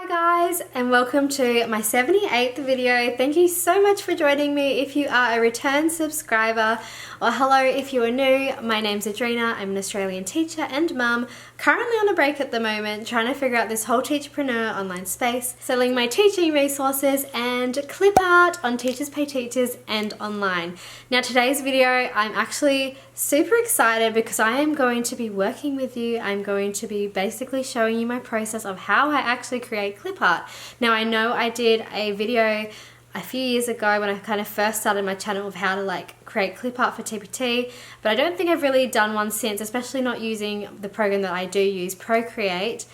Hi guys, and welcome to my 78th video. Thank you so much for joining me if you are a return subscriber, or hello if you are new. My name's Adrina. I'm an Australian teacher and mum, currently on a break at the moment, trying to figure out this whole teacherpreneur online space, selling my teaching resources and Clipart on Teachers Pay Teachers and online. Now today's video, I'm actually super excited because I am going to be working with you. I'm going to be basically showing you my process of how I actually create Clipart. Now I know I did a video a few years ago when I kind of first started my channel of how to create Clipart for TPT, but I don't think I've really done one since, especially not using the program that I do use, Procreate,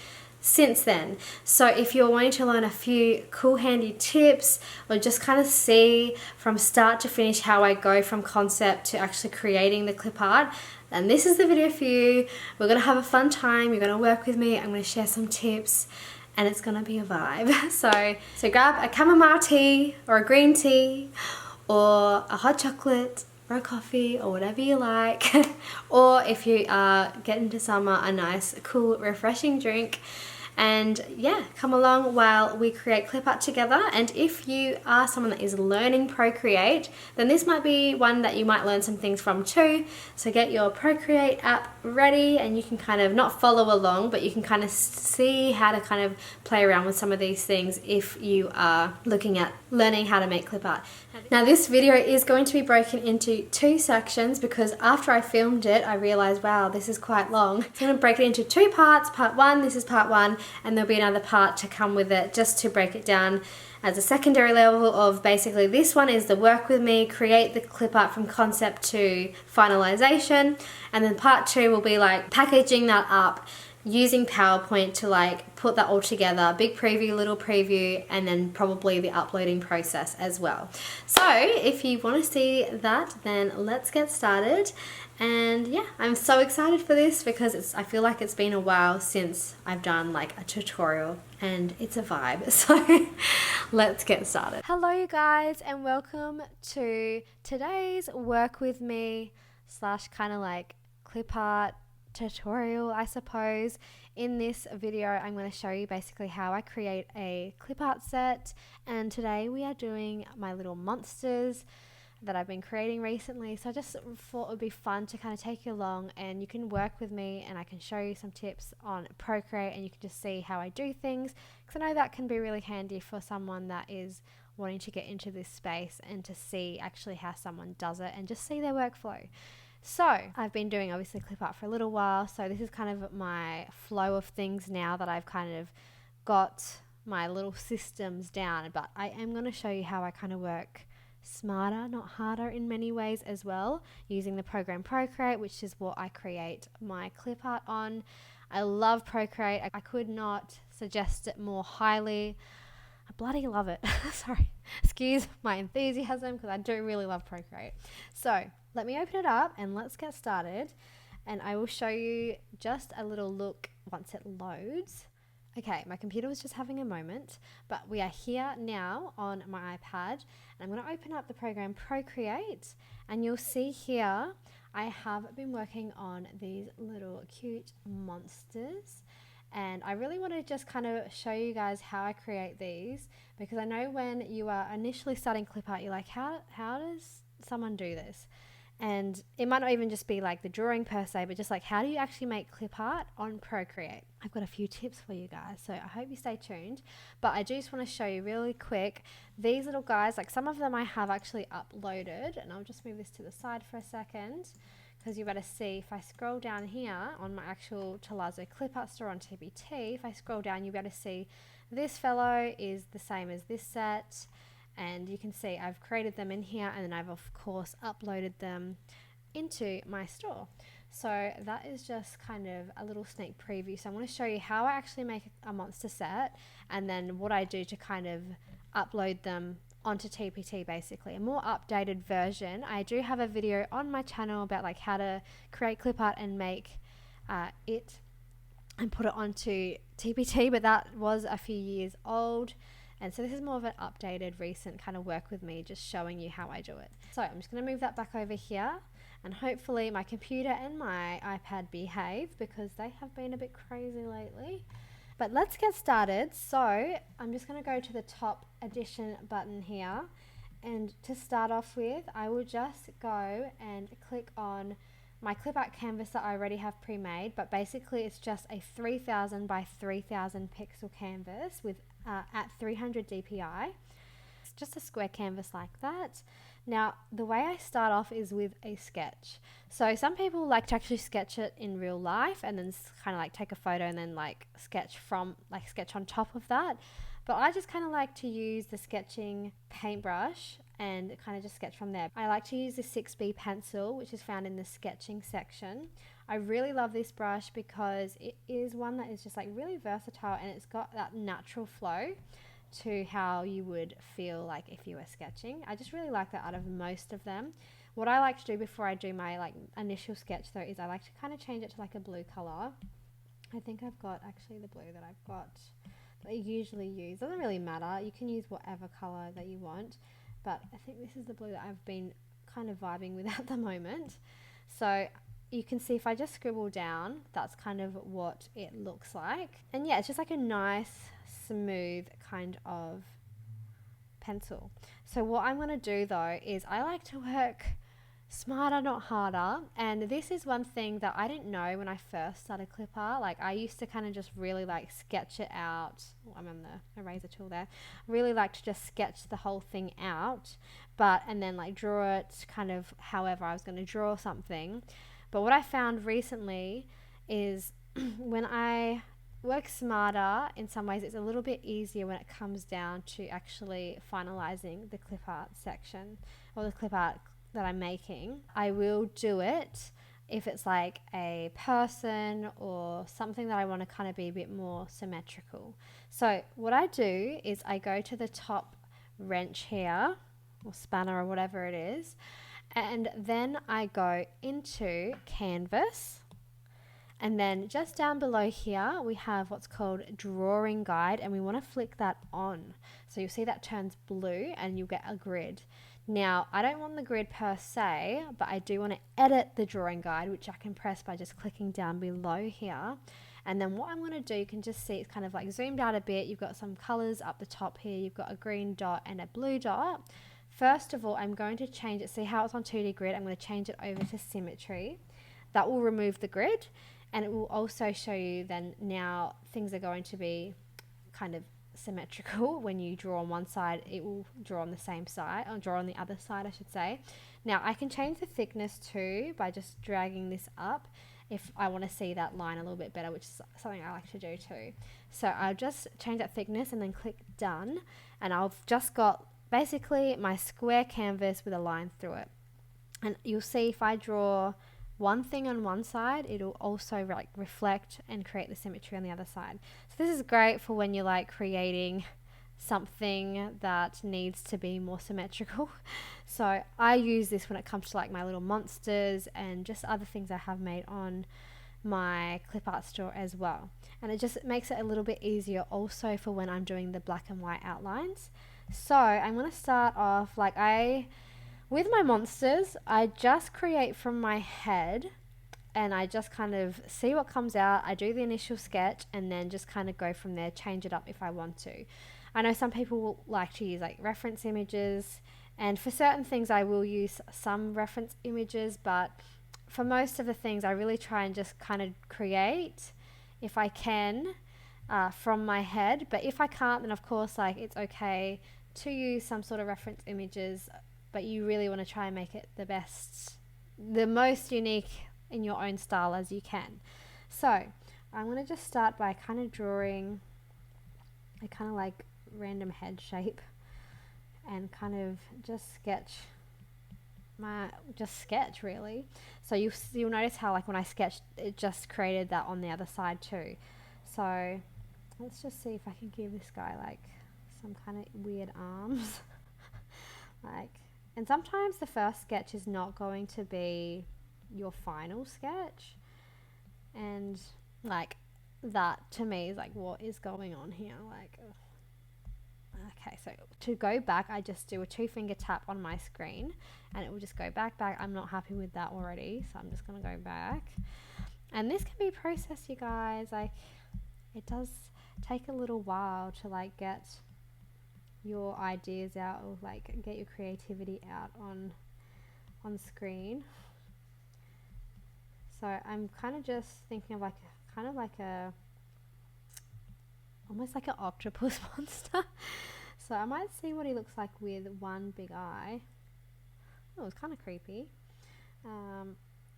since then. So if you're wanting to learn a few cool handy tips or just kind of see from start to finish how I go from concept to actually creating the Clipart, then this is the video for you. We're gonna have a fun time, you're gonna work with me, I'm gonna share some tips, and it's gonna be a vibe. So grab a chamomile tea or a green tea or a hot chocolate or a coffee or whatever you like. Or if you are getting to summer, a nice, cool, refreshing drink. And yeah, come along while we create Clipart together. And if you are someone that is learning Procreate, then this might be one that you might learn some things from too. So get your Procreate app ready and you can kind of not follow along, but you can kind of see how to kind of play around with some of these things if you are looking at learning how to make Clipart. Now this video is going to be broken into two sections because after I filmed it, I realized, wow, this is quite long. So I'm going to break it into two parts. Part one, this is part one, and there'll be another part to come with it just to break it down as a secondary level of basically this one is the work with me, create the Clipart from concept to finalization, and then part two will be like packaging that up using PowerPoint to put that all together, big preview, little preview, and then probably the uploading process as well. So if you want to see that, then let's get started. And yeah, I'm so excited for this because I feel like it's been a while since I've done a tutorial and it's a vibe. So let's get started. Hello you guys, and welcome to today's work with me / kind of Clipart tutorial, I suppose. In this video I'm going to show you basically how I create a Clipart set, and today we are doing my little monsters that I've been creating recently. So I just thought it would be fun to kind of take you along and you can work with me and I can show you some tips on Procreate and you can just see how I do things, because I know that can be really handy for someone that is wanting to get into this space and to see actually how someone does it and just see their workflow. So I've been doing obviously Clipart for a little while, so this is kind of my flow of things now that I've kind of got my little systems down, but I am going to show you how I kind of work smarter, not harder in many ways as well, using the program Procreate, which is what I create my Clipart on. I love Procreate. I could not suggest it more highly. I bloody love it. Sorry, excuse my enthusiasm because I do really love Procreate. So let me open it up and let's get started, and I will show you just a little look once it loads. Okay, my computer was just having a moment, but we are here now on my iPad, and I'm going to open up the program Procreate, and you'll see here I have been working on these little cute monsters, and I really want to just kind of show you guys how I create these, because I know when you are initially starting Clipart, you're like, how does someone do this? And it might not even just be the drawing per se, but just how do you actually make Clipart on Procreate? I've got a few tips for you guys, so I hope you stay tuned. But I do just want to show you really quick these little guys. Some of them I have actually uploaded, and I'll just move this to the side for a second because you better see if I scroll down here on my actual Terrazzo Clipart store on TPT. If I scroll down, you'll be able to see this fellow is the same as this set. And you can see I've created them in here, and then I've of course uploaded them into my store. So that is just kind of a little sneak preview. So I want to show you how I actually make a monster set, and then what I do to kind of upload them onto TPT, basically a more updated version. I do have a video on my channel about how to create Clipart and make it and put it onto TPT, but that was a few years old. And so this is more of an updated, recent kind of work with me, just showing you how I do it. So I'm just going to move that back over here, and hopefully my computer and my iPad behave because they have been a bit crazy lately. But let's get started. So I'm just going to go to the top addition button here. And to start off with, I will just go and click on my Clipart canvas that I already have pre-made, but basically it's just a 3000 by 3000 pixel canvas with at 300 dpi. It's just a square canvas like that. Now, the way I start off is with a sketch. So some people like to actually sketch it in real life and then kind of like take a photo and then like sketch on top of that. But I just kind of like to use the sketching paintbrush and kind of just sketch from there. I like to use the 6B pencil, which is found in the sketching section. I really love this brush because it is one that is just like really versatile, and it's got that natural flow to how you would feel like if you were sketching. I just really like that out of most of them. What I like to do before I do my like initial sketch though is I like to kind of change it to like a blue color. I think I've got actually the blue that I've got that I usually use. Doesn't really matter, you can use whatever color that you want, but I think this is the blue that I've been kind of vibing with at the moment. So you can see if I just scribble down, that's kind of what it looks like. And yeah, it's just like a nice smooth kind of pencil. So what I'm going to do though is I like to work smarter, not harder. And this is one thing that I didn't know when I first started Clipart. Like I used to kind of just really like sketch it out. Oh, I'm on the eraser tool there. Really like to just sketch the whole thing out, and then like draw it kind of however I was going to draw something. But what I found recently is when I work smarter, in some ways it's a little bit easier when it comes down to actually finalizing the clip art section or the clip art that I'm making. I will do it if it's like a person or something that I want to kind of be a bit more symmetrical. So what I do is I go to the top wrench here, or spanner or whatever it is, and then I go into canvas. And then just down below here, we have what's called drawing guide, and we want to flick that on. So you'll see that turns blue and you'll get a grid. Now, I don't want the grid per se, but I do want to edit the drawing guide, which I can press by just clicking down below here. And then what I'm going to do, you can just see it's kind of like zoomed out a bit. You've got some colors up the top here. You've got a green dot and a blue dot. First of all, I'm going to change it. See how it's on 2D grid? I'm going to change it over to symmetry. That will remove the grid. And it will also show you then now things are going to be kind of symmetrical. When you draw on one side, it will draw on the same side, or draw on the other side, I should say. Now I can change the thickness too by just dragging this up if I want to see that line a little bit better, which is something I like to do too. So I'll just change that thickness and then click done, and I've just got basically my square canvas with a line through it. And you'll see if I draw one thing on one side, it'll also like reflect and create the symmetry on the other side. So this is great for when you're like creating something that needs to be more symmetrical. So I use this when it comes to like my little monsters and just other things I have made on my clip art store as well. And it just makes it a little bit easier also for when I'm doing the black and white outlines. So I'm going to start off with my monsters, I just create from my head and I just kind of see what comes out. I do the initial sketch and then just kind of go from there, change it up if I want to. I know some people will like to use like reference images, and for certain things I will use some reference images, but for most of the things I really try and just kind of create if I can from my head. But if I can't, then of course like it's okay to use some sort of reference images, but you really want to try and make it the most unique in your own style as you can. So I'm going to just start by kind of drawing a kind of like random head shape and kind of just sketch really. So you'll notice how like when I sketched, it just created that on the other side too. So let's just see if I can give this guy like some kind of weird arms. And sometimes the first sketch is not going to be your final sketch, and like that to me is like, what is going on here? Like, okay, so to go back, I just do a 2-finger tap on my screen and it will just go back. I'm not happy with that already, so I'm just going to go back. And this can be processed, you guys. Like, it does take a little while to like get your ideas out, or like get your creativity out on screen. So I'm kind of just thinking of like kind of like a almost like an octopus monster. So I might see what he looks like with one big eye. Oh, it's kind of creepy. And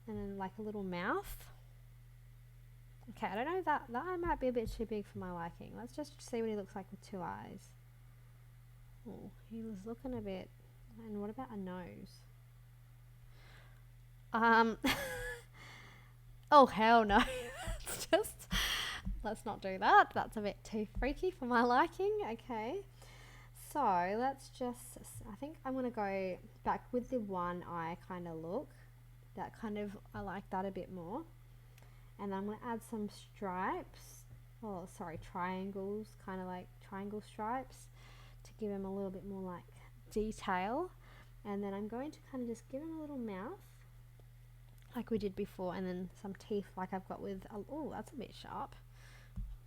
then like a little mouth. Okay, I don't know, that eye might be a bit too big for my liking. Let's just see what he looks like with two eyes. Oh, he was looking a bit. And what about a nose? Oh hell no. It's just, let's not do that. That's a bit too freaky for my liking. Okay. So let's just, I think I'm going to go back with the one eye kind of look. That kind of, I like that a bit more. And then I'm going to add some stripes. Oh, sorry, triangles, kind of like triangle stripes to give him a little bit more like detail. And then I'm going to kind of just give him a little mouth like we did before, and then some teeth like I've got with, oh, that's a bit sharp.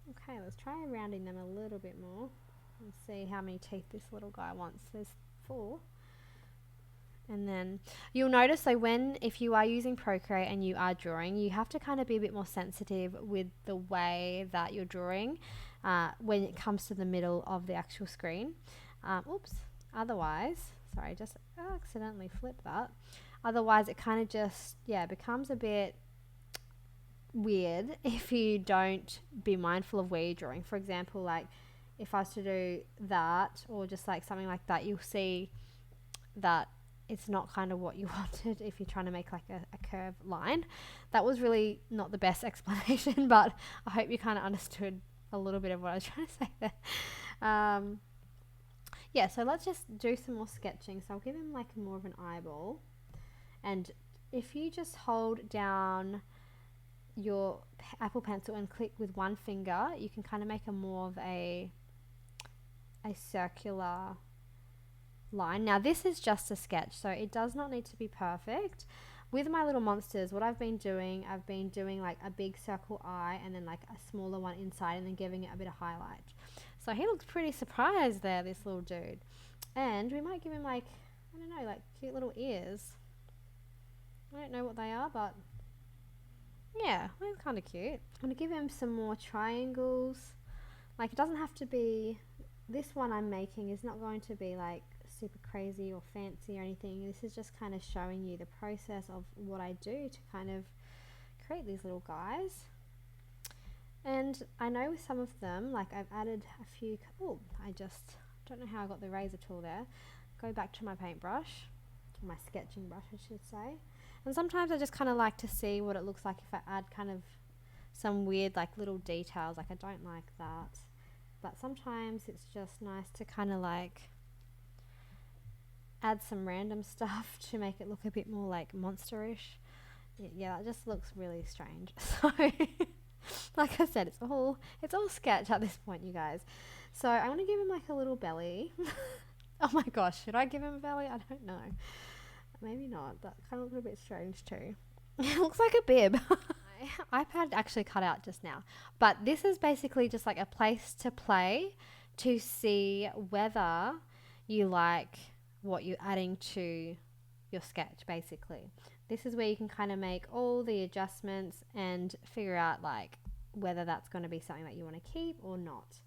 Okay, let's try rounding them a little bit more and see how many teeth this little guy wants. There's 4. And then you'll notice, so if you are using Procreate and you are drawing, you have to kind of be a bit more sensitive with the way that you're drawing when it comes to the middle of the actual screen. Oops, otherwise, sorry, just accidentally flipped that. Otherwise, it kind of just, becomes a bit weird if you don't be mindful of where you're drawing. For example, like if I was to do that, or just like something like that, you'll see that it's not kind of what you wanted if you're trying to make like a curved line. That was really not the best explanation, but I hope you kind of understood a little bit of what I was trying to say there. Yeah, so let's just do some more sketching. So I'll give him like more of an eyeball. And if you just hold down your Apple Pencil and click with one finger, you can kind of make a more of a circular line. Now this is just a sketch, so it does not need to be perfect. With my little monsters, what I've been doing like a big circle eye and then like a smaller one inside, and then giving it a bit of highlight. So he looks pretty surprised there, this little dude. And we might give him like, I don't know, like cute little ears. I don't know what they are, but yeah, they're kind of cute. I'm going to give him some more triangles. Like, it doesn't have to be, this one I'm making is not going to be like super crazy or fancy or anything. This is just kind of showing you the process of what I do to kind of create these little guys. And I know with some of them, like I've added a few, I don't know how I got the razor tool there. Go back to my paintbrush, my sketching brush I should say. And sometimes I just kind of like to see what it looks like if I add kind of some weird like little details. Like I don't like that, but sometimes it's just nice to kind of like add some random stuff to make it look a bit more like monsterish. Yeah, that just looks really strange. So like I said, it's all sketch at this point, you guys. So I'm going to give him like a little belly. Oh my gosh, should I give him a belly? I don't know. Maybe not. That kind of looks a bit strange too. It looks like a bib. My iPad actually cut out just now. But this is basically just like a place to play to see whether you like what you're adding to your sketch, basically. This is where you can kind of make all the adjustments and figure out like whether that's going to be something that you want to keep or not.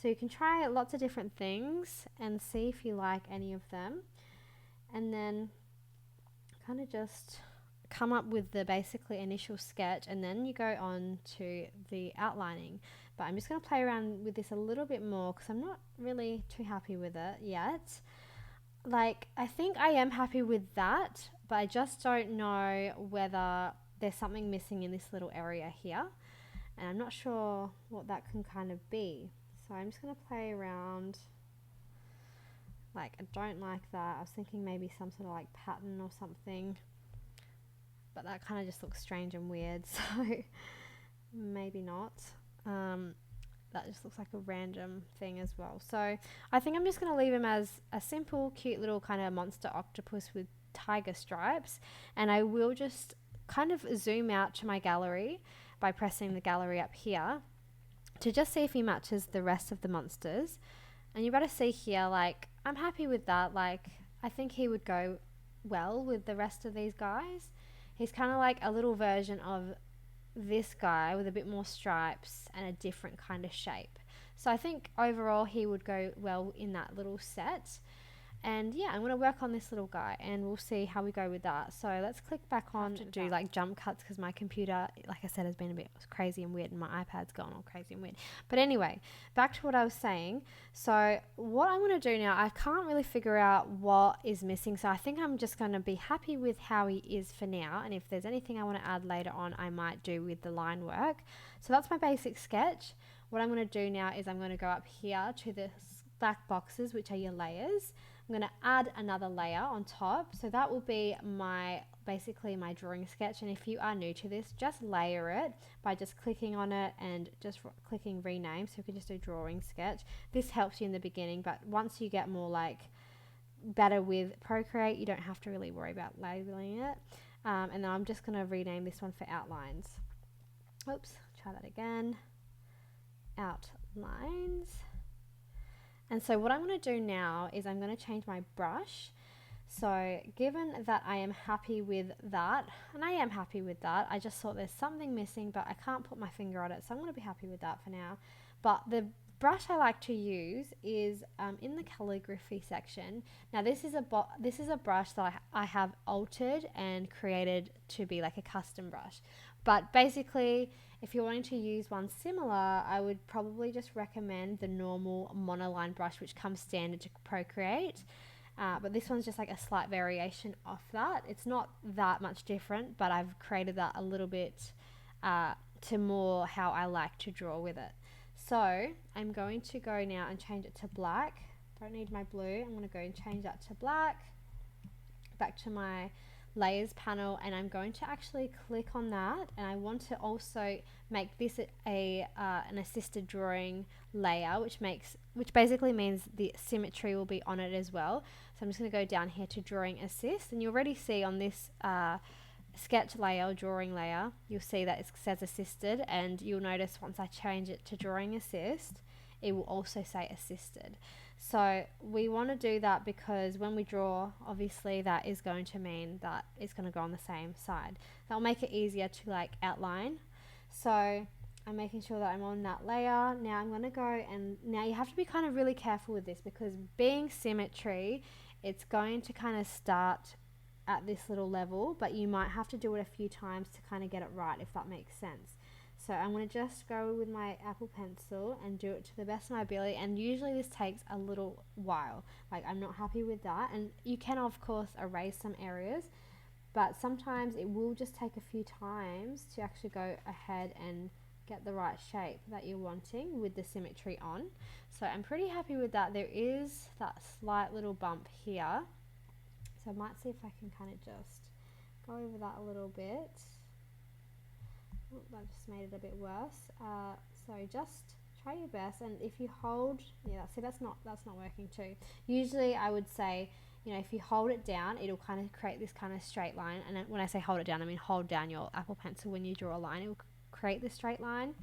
So you can try lots of different things and see if you like any of them. And then kind of just come up with the basically initial sketch, and then you go on to the outlining. But I'm just going to play around with this a little bit more because I'm not really too happy with it yet. Like, I think I am happy with that, but I just don't know whether there's something missing in this little area here, and I'm not sure what that can kind of be. So I'm just going to play around. Like, I don't like that. I was thinking maybe some sort of like pattern or something, but that kind of just looks strange and weird, so maybe not. That just looks like a random thing as well. So I think I'm just going to leave him as a simple, cute little kind of monster octopus with tiger stripes, and I will just kind of zoom out to my gallery by pressing the gallery up here to just see if he matches the rest of the monsters. And you better see here, like, I'm happy with that. Like, I think he would go well with the rest of these guys. He's kind of like a little version of this guy with a bit more stripes and a different kind of shape. So I think overall he would go well in that little set. And yeah, I'm going to work on this little guy and we'll see how we go with that. So let's click back on to do like jump cuts, because my computer, like I said, has been a bit crazy and weird, and my iPad's gone all crazy and weird. But anyway, back to what I was saying. So what I'm going to do now, I can't really figure out what is missing. So I think I'm just going to be happy with how he is for now. And if there's anything I want to add later on, I might do with the line work. So that's my basic sketch. What I'm going to do now is I'm going to go up here to the stack boxes, which are your layers. I'm going to add another layer on top. So that will be basically my drawing sketch. And if you are new to this, just layer it by just clicking on it and just clicking rename. So you can just do drawing sketch. This helps you in the beginning, but once you get more like better with Procreate, you don't have to really worry about labeling it. And then I'm just going to rename this one for outlines. Oops, try that again. Outlines. And so what I'm going to do now is I'm going to change my brush. So given that I am happy with that, and I am happy with that, I just thought there's something missing, but I can't put my finger on it, so I'm going to be happy with that for now. But the brush I like to use is in the calligraphy section. Now this is a brush that I have altered and created to be like a custom brush. But basically, if you're wanting to use one similar, I would probably just recommend the normal monoline brush, which comes standard to Procreate. But this one's just like a slight variation off that. It's not that much different, but I've created that a little bit to more how I like to draw with it. So I'm going to go now and change it to black. Don't need my blue. I'm going to go and change that to black. Back to my layers panel, and I'm going to actually click on that, and I want to also make this an assisted drawing layer, which basically means the symmetry will be on it as well. So I'm just going to go down here to drawing assist, and you already see on this sketch layer, drawing layer, you'll see that it says assisted, and you'll notice once I change it to drawing assist, it will also say assisted. So we want to do that because when we draw, obviously that is going to mean that it's going to go on the same side. That'll make it easier to like outline. So I'm making sure that I'm on that layer. Now I'm going to go, and now you have to be kind of really careful with this, because being symmetry, it's going to kind of start at this little level, but you might have to do it a few times to kind of get it right, if that makes sense. So I'm going to just go with my Apple Pencil and do it to the best of my ability, and usually this takes a little while. Like, I'm not happy with that, and you can of course erase some areas, but sometimes it will just take a few times to actually go ahead and get the right shape that you're wanting with the symmetry on. So I'm pretty happy with that. There is that slight little bump here, so I might see if I can kind of just go over that a little bit. Oh, that just made it a bit worse. So just try your best, and if you hold, yeah, see, that's not working too. Usually I would say, you know, if you hold it down, it'll kind of create this kind of straight line. And when I say hold it down, I mean hold down your Apple Pencil when you draw a line, it will create this straight line.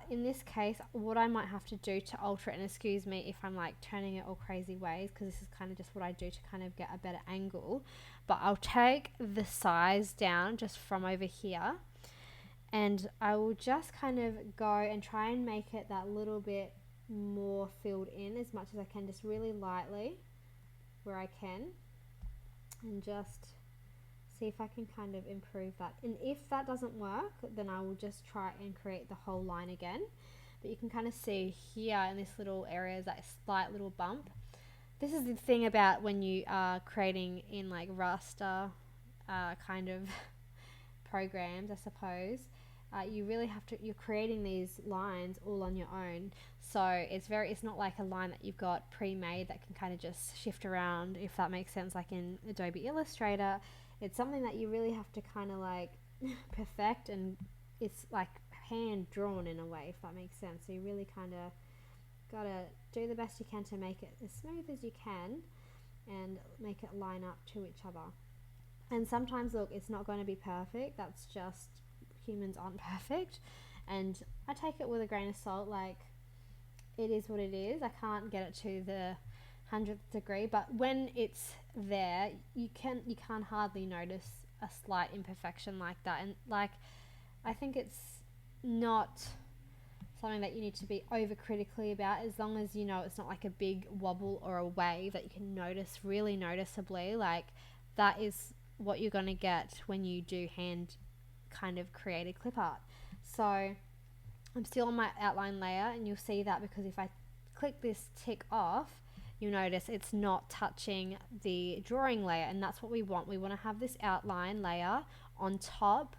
In this case, what I might have to do to alter it, and excuse me if I'm like turning it all crazy ways, because this is kind of just what I do to kind of get a better angle, but I'll take the size down just from over here, and I will just kind of go and try and make it that little bit more filled in as much as I can, just really lightly where I can, and just see if I can kind of improve that. And if that doesn't work, then I will just try and create the whole line again. But you can kind of see here in this little area is that slight little bump. This is the thing about when you are creating in like raster kind of programs, I suppose. You really have to, you're creating these lines all on your own, so it's not like a line that you've got pre-made that can kind of just shift around, if that makes sense, like in Adobe Illustrator. It's something that you really have to kind of like perfect, and it's like hand drawn in a way, if that makes sense. So you really kind of gotta do the best you can to make it as smooth as you can and make it line up to each other. And sometimes, look, it's not going to be perfect. That's just humans aren't perfect, and I take it with a grain of salt. Like, it is what it is. I can't get it to the 100th degree, but when it's there, you can't hardly notice a slight imperfection like that. And like, I think it's not something that you need to be overcritically about, as long as you know it's not like a big wobble or a wave that you can notice really noticeably. Like, that is what you're going to get when you do hand kind of created clip art. So I'm still on my outline layer, and you'll see that because if I click this tick off, you'll notice it's not touching the drawing layer, and that's what we want. We want to have this outline layer on top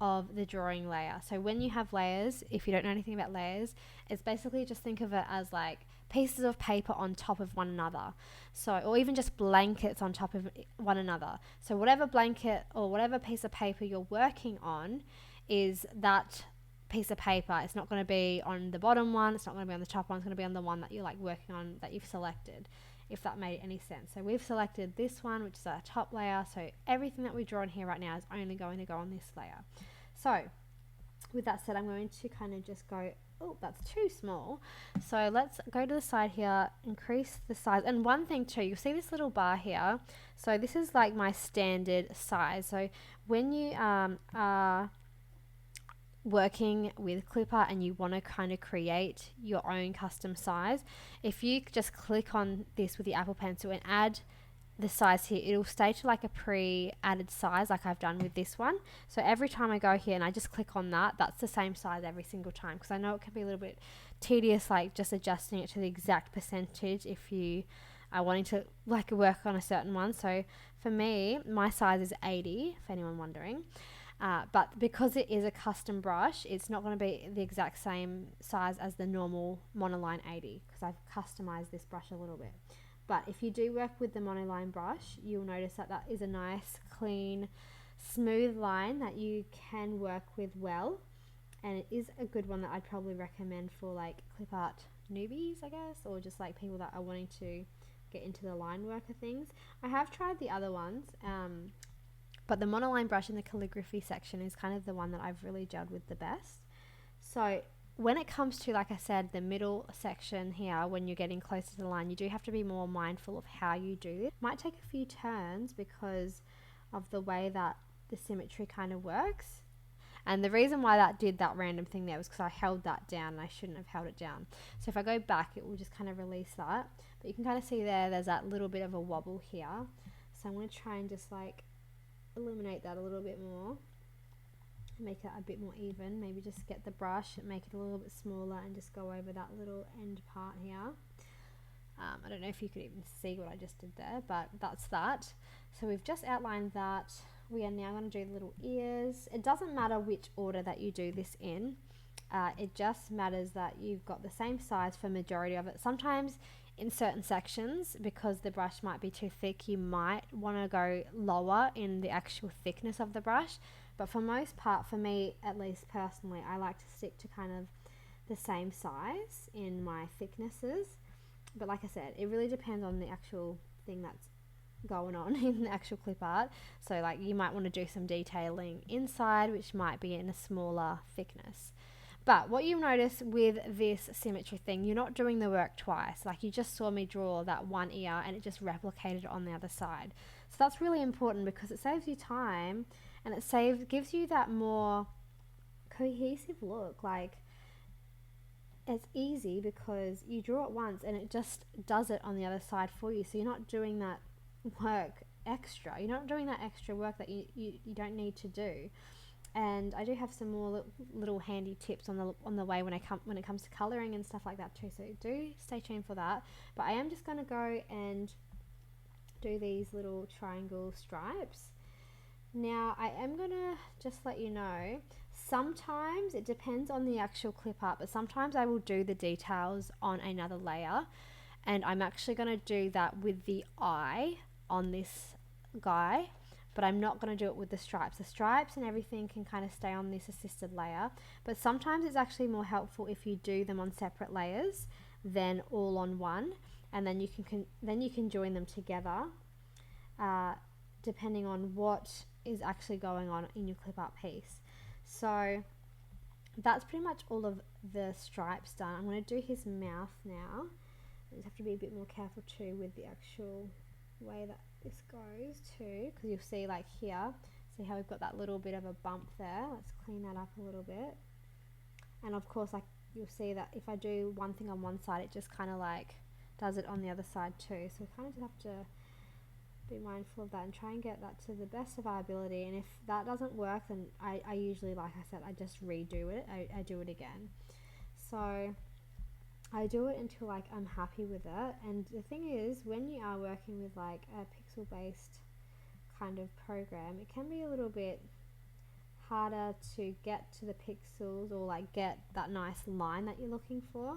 of the drawing layer. So when you have layers, if you don't know anything about layers, it's basically, just think of it as like pieces of paper on top of one another. So, or even just blankets on top of one another. So whatever blanket or whatever piece of paper you're working on is that piece of paper. It's not going to be on the bottom one, it's not going to be on the top one, it's going to be on the one that you're like working on, that you've selected, if that made any sense. So we've selected this one, which is our top layer, so everything that we draw in here right now is only going to go on this layer. So with that said, I'm going to kind of just go, oh, that's too small. So let's go to the side here, increase the size. And one thing too, you'll see this little bar here. So this is like my standard size. So when you are working with Clipart and you want to kind of create your own custom size, if you just click on this with your Apple Pencil and add the size here, it'll stay to like a pre-added size like I've done with this one. So every time I go here and I just click on that, that's the same size every single time, because I know it can be a little bit tedious, like just adjusting it to the exact percentage if you are wanting to like work on a certain one. So for me, my size is 80, if anyone wondering. But because it is a custom brush, it's not going to be the exact same size as the normal monoline 80, because I've customized this brush a little bit. But if you do work with the monoline brush, you'll notice that that is a nice, clean, smooth line that you can work with well. And it is a good one that I'd probably recommend for like clip art newbies, I guess, or just like people that are wanting to get into the line work of things. I have tried the other ones, but the monoline brush in the calligraphy section is kind of the one that I've really gelled with the best. So when it comes to, like I said, the middle section here, when you're getting closer to the line, you do have to be more mindful of how you do it. Might take a few turns because of the way that the symmetry kind of works. And the reason why that did that random thing there was because I held that down and I shouldn't have held it down. So if I go back, it will just kind of release that. But you can kind of see there's that little bit of a wobble here. So I'm going to try and just like eliminate that a little bit more. Make it a bit more even. Maybe just get the brush and make it a little bit smaller and just go over that little end part here. I don't know if you could even see what I just did there, but that's that. So we've just outlined that. We are now going to do the little ears. It doesn't matter which order that you do this in. It just matters that you've got the same size for majority of it. Sometimes in certain sections, because the brush might be too thick, you might want to go lower in the actual thickness of the brush. But for most part, for me at least personally, I like to stick to kind of the same size in my thicknesses. But like I said, it really depends on the actual thing that's going on in the actual clip art. So like you might want to do some detailing inside, which might be in a smaller thickness. But what you'll notice with this symmetry thing, you're not doing the work twice. Like you just saw me draw that one ear and it just replicated on the other side. So that's really important because it saves you time and it gives you that more cohesive look. Like it's easy because you draw it once and it just does it on the other side for you. So you're not doing that work extra. You're not doing that extra work that you don't need to do. And I do have some more little handy tips on the way when it comes to colouring and stuff like that too. So do stay tuned for that. But I am just going to go and do these little triangle stripes. Now I am going to just let you know, sometimes it depends on the actual clip art, but sometimes I will do the details on another layer. And I'm actually going to do that with the eye on this guy. But I'm not going to do it with the stripes. The stripes and everything can kind of stay on this assisted layer. But sometimes it's actually more helpful if you do them on separate layers than all on one. And then you can join them together depending on what is actually going on in your clip art piece. So that's pretty much all of the stripes done. I'm going to do his mouth now. I just have to be a bit more careful too with the actual way that this goes too, because you'll see like here, see how we've got that little bit of a bump there. Let's clean that up a little bit. And of course, like you'll see that if I do one thing on one side, it just kind of like does it on the other side too. So we kind of just have to be mindful of that and try and get that to the best of our ability. And if that doesn't work, then I usually, like I said, I just redo it. I do it again. So I do it until like I'm happy with it. And the thing is, when you are working with like a pixel based kind of program, it can be a little bit harder to get to the pixels or like get that nice line that you're looking for,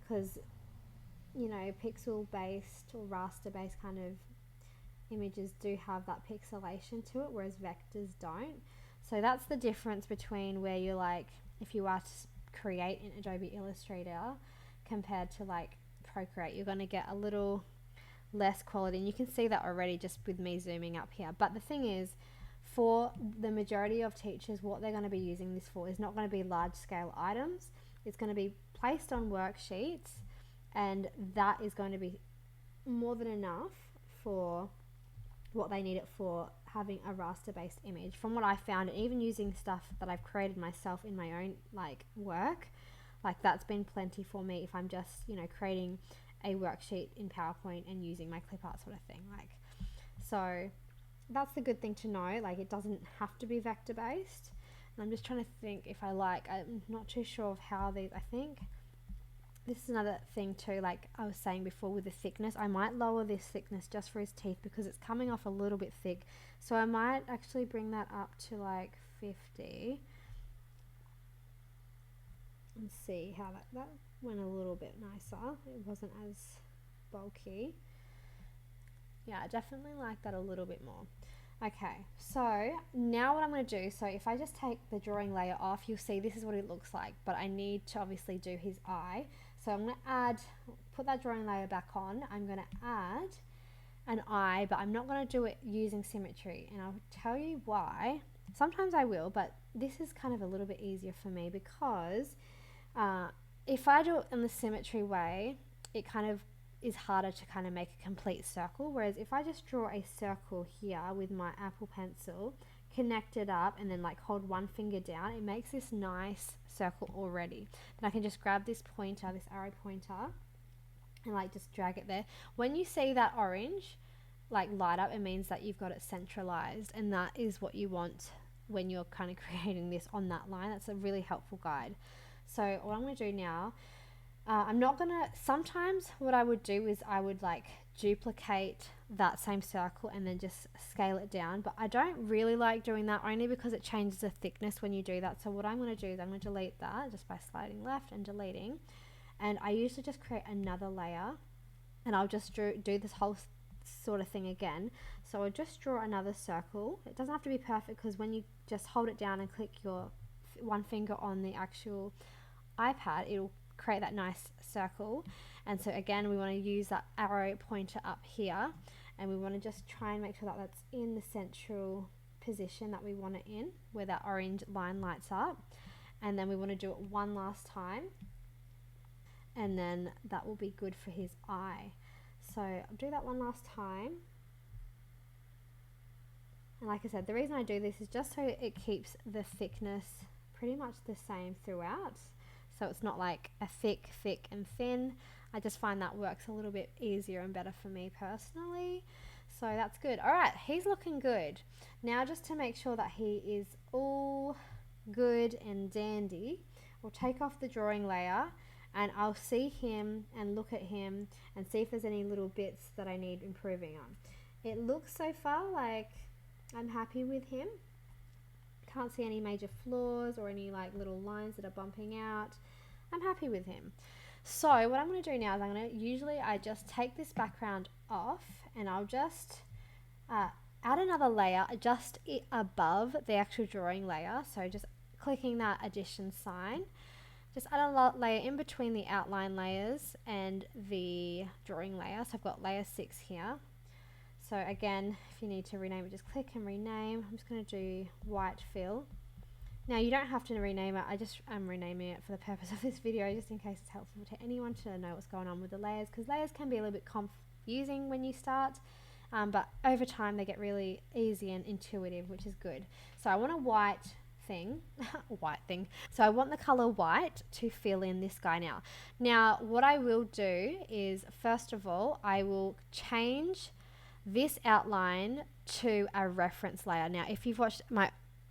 because you know, pixel based or raster based kind of images do have that pixelation to it, whereas vectors don't. So that's the difference between where you're like, if you are to create in Adobe Illustrator compared to like Procreate, you're going to get a little less quality, and you can see that already just with me zooming up here. But the thing is, for the majority of teachers, what they're going to be using this for is not going to be large scale items. It's going to be placed on worksheets, and that is going to be more than enough for what they need it for, having a raster based image. From what I found, and even using stuff that I've created myself in my own like work, like that's been plenty for me if I'm just, you know, creating a worksheet in PowerPoint and using my Clipart sort of thing. Like, so that's the good thing to know. Like, it doesn't have to be vector based. And I'm just trying to think if I like, I'm not too sure of how these, I think this is another thing too, like I was saying before with the thickness, I might lower this thickness just for his teeth because it's coming off a little bit thick. So I might actually bring that up to like 50 and see how that went a little bit nicer. It wasn't as bulky. Yeah, I definitely like that a little bit more. Okay, so now what I'm going to do, so if I just take the drawing layer off, you'll see this is what it looks like, but I need to obviously do his eye. So I'm going to put that drawing layer back on. I'm going to add an eye, but I'm not going to do it using symmetry, and I'll tell you why. Sometimes I will, but this is kind of a little bit easier for me because if I do it in the symmetry way, it kind of is harder to kind of make a complete circle, whereas if I just draw a circle here with my Apple pencil, connect it up and then like hold one finger down, it makes this nice circle already. Then I can just grab this pointer, this arrow pointer, and like just drag it there. When you see that orange like light up, it means that you've got it centralized, and that is what you want when you're kind of creating this on that line. That's a really helpful guide. So what I'm going to do now, I'm not going to, sometimes what I would do is I would like duplicate that same circle and then just scale it down, but I don't really like doing that only because it changes the thickness when you do that. So what I'm going to do is I'm going to delete that just by sliding left and deleting, and I usually just create another layer and I'll just do this whole sort of thing again. So I'll just draw another circle. It doesn't have to be perfect because when you just hold it down and click your one finger on the actual iPad, it'll create that nice circle. And so again, we want to use that arrow pointer up here, and we want to just try and make sure that that's in the central position that we want it in, where that orange line lights up. And then we want to do it one last time, and then that will be good for his eye. So I'll do that one last time. And like I said, the reason I do this is just so it keeps the thickness pretty much the same throughout. So it's not like a thick, thick and thin. I just find that works a little bit easier and better for me personally. So that's good. All right, he's looking good. Now just to make sure that he is all good and dandy, we'll take off the drawing layer and I'll see him and look at him and see if there's any little bits that I need improving on. It looks so far like I'm happy with him. Can't see any major flaws or any like little lines that are bumping out. I'm happy with him. So what I'm going to do now is I just take this background off and I'll just add another layer just above the actual drawing layer. So just clicking that addition sign, just add a layer in between the outline layers and the drawing layer. So I've got layer 6 here. So again, if you need to rename it, just click and rename. I'm just going to do white fill. Now you don't have to rename it, I just am renaming it for the purpose of this video, just in case it's helpful to anyone to know what's going on with the layers, because layers can be a little bit confusing when you start, but over time they get really easy and intuitive, which is good. So I want a white thing, so I want the color white to fill in this guy now. Now what I will do is, first of all, I will change this outline to a reference layer. Now if you've watched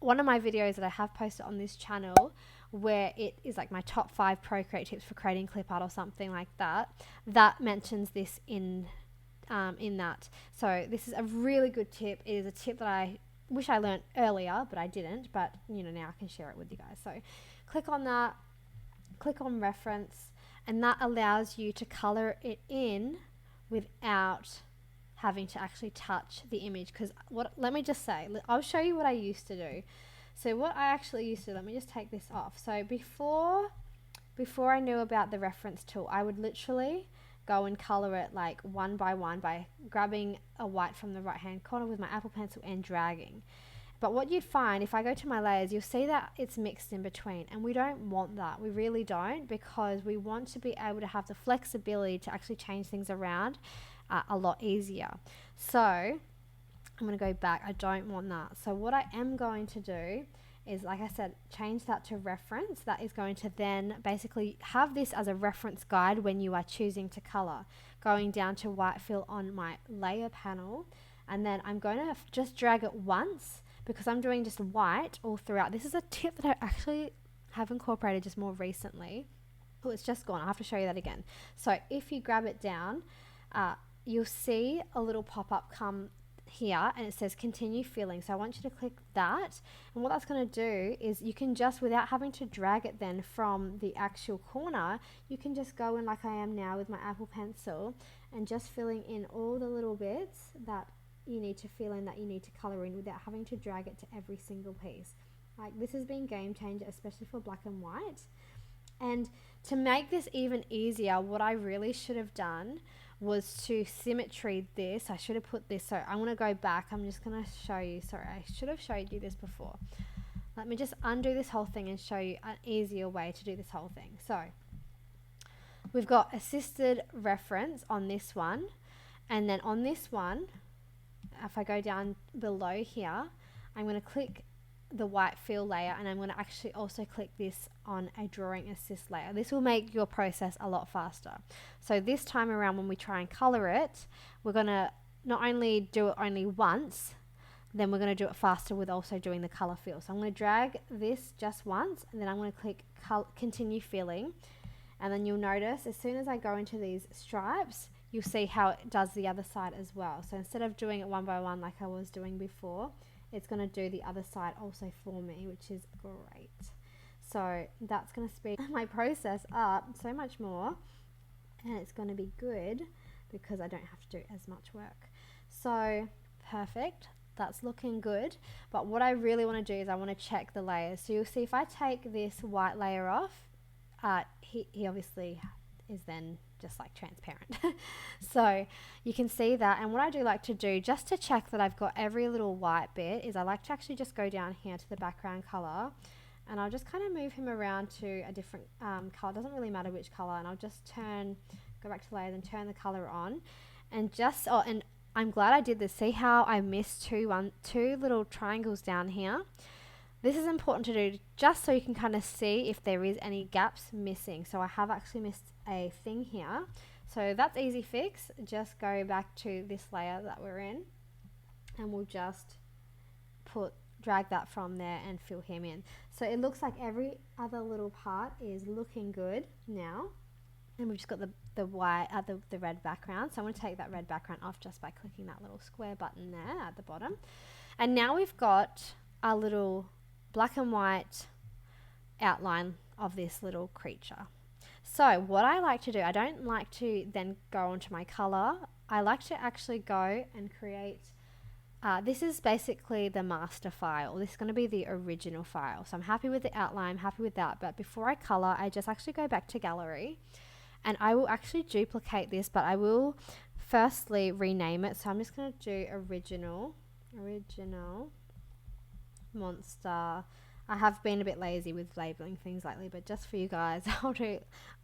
one of my videos that I have posted on this channel, where it is like my top 5 Procreate tips for creating clip art or something like that, that mentions this in that. So this is a really good tip. It is a tip that I wish I learned earlier, but I didn't, but you know, now I can share it with you guys. So click on that, click on reference, and that allows you to color it in without having to actually touch the image. Because let me just say, I'll show you what I used to do. So what I actually used to do, let me just take this off. So before I knew about the reference tool, I would literally go and color it like one by one by grabbing a white from the right hand corner with my Apple Pencil and dragging. But what you'd find, if I go to my layers, you'll see that it's mixed in between, and we don't want that. We really don't, because we want to be able to have the flexibility to actually change things around a lot easier. So I'm going to go back. I don't want that. So what I am going to do is, like I said, change that to reference. That is going to then basically have this as a reference guide when you are choosing to color. Going down to white fill on my layer panel, and then I'm going to just drag it once, because I'm doing just white all throughout. This is a tip that I actually have incorporated just more recently. Oh, it's just gone. I'll have to show you that again. So if you grab it down, you'll see a little pop-up come here, and it says continue filling. So I want you to click that, and what that's going to do is you can just, without having to drag it then from the actual corner, you can just go in like I am now with my Apple Pencil and just filling in all the little bits that you need to fill in, that you need to color in, without having to drag it to every single piece. Like, this has been game changer, especially for black and white. And to make this even easier, what I really should have done was to symmetry this. I should have put this, so I'm going to go back. I'm just going to show you. Sorry, I should have showed you this before. Let me just undo this whole thing and show you an easier way to do this whole thing. So we've got assisted reference on this one, and then on this one, if I go down below here, I'm going to click the white fill layer, and I'm going to actually also click this on a drawing assist layer. This will make your process a lot faster. So this time around, when we try and color it, we're going to not only do it only once, then we're going to do it faster with also doing the color fill. So I'm going to drag this just once, and then I'm going to click continue filling, and then you'll notice as soon as I go into these stripes, you'll see how it does the other side as well. So instead of doing it one by one like I was doing before, it's going to do the other side also for me, which is great. So that's going to speed my process up so much more, and it's going to be good because I don't have to do as much work. So perfect, that's looking good. But what I really want to do is I want to check the layers. So you'll see if I take this white layer off, he obviously is then just like transparent. So you can see that. And what I do like to do, just to check that I've got every little white bit, is I like to actually just go down here to the background color, and I'll just kind of move him around to a different color. It doesn't really matter which color, and I'll just go back to layers and turn the color on, and just and I'm glad I did this. See how I missed two little triangles down here? This is important to do just so you can kind of see if there is any gaps missing. So I have actually missed a thing here. So that's easy fix. Just go back to this layer that we're in, and we'll just drag that from there and fill him in. So it looks like every other little part is looking good now. And we've just got the white, the red background. So I'm going to take that red background off just by clicking that little square button there at the bottom. And now we've got our little black and white outline of this little creature. So what I like to do, I don't like to then go onto my color. I like to actually go and create, this is basically the master file. This is going to be the original file. So I'm happy with the outline, I'm happy with that. But before I color, I just actually go back to gallery, and I will actually duplicate this, but I will firstly rename it. So I'm just going to do original monster I have been a bit lazy with labeling things lately, but just for you guys, I'll do,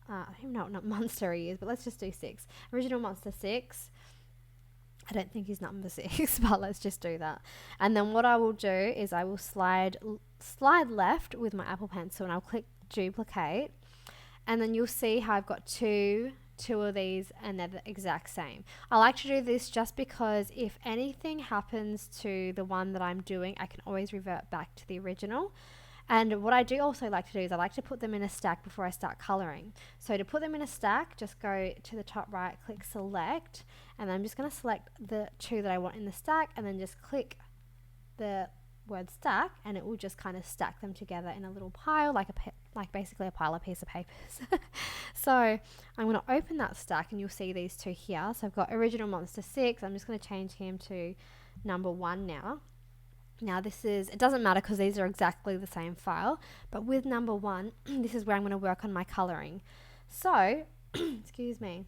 I don't even know what monster he is, but let's just do 6. Original monster 6. I don't think he's number 6, but let's just do that. And then what I will do is I will slide left with my Apple Pencil, and I'll click duplicate, and then you'll see how I've got two of these and they're the exact same. I like to do this just because if anything happens to the one that I'm doing, I can always revert back to the original. And what I do also like to do is I like to put them in a stack before I start coloring. So to put them in a stack, just go to the top right, click select, and I'm just going to select the 2 that I want in the stack, and then just click the word stack, and it will just kind of stack them together in a little pile, like basically a pile of piece of papers. So I'm going to open that stack, and you'll see these 2 here. So I've got original monster 6. I'm just going to change him to number 1 now. Now it doesn't matter because these are exactly the same file, but with number 1, this is where I'm going to work on my coloring. So, excuse me,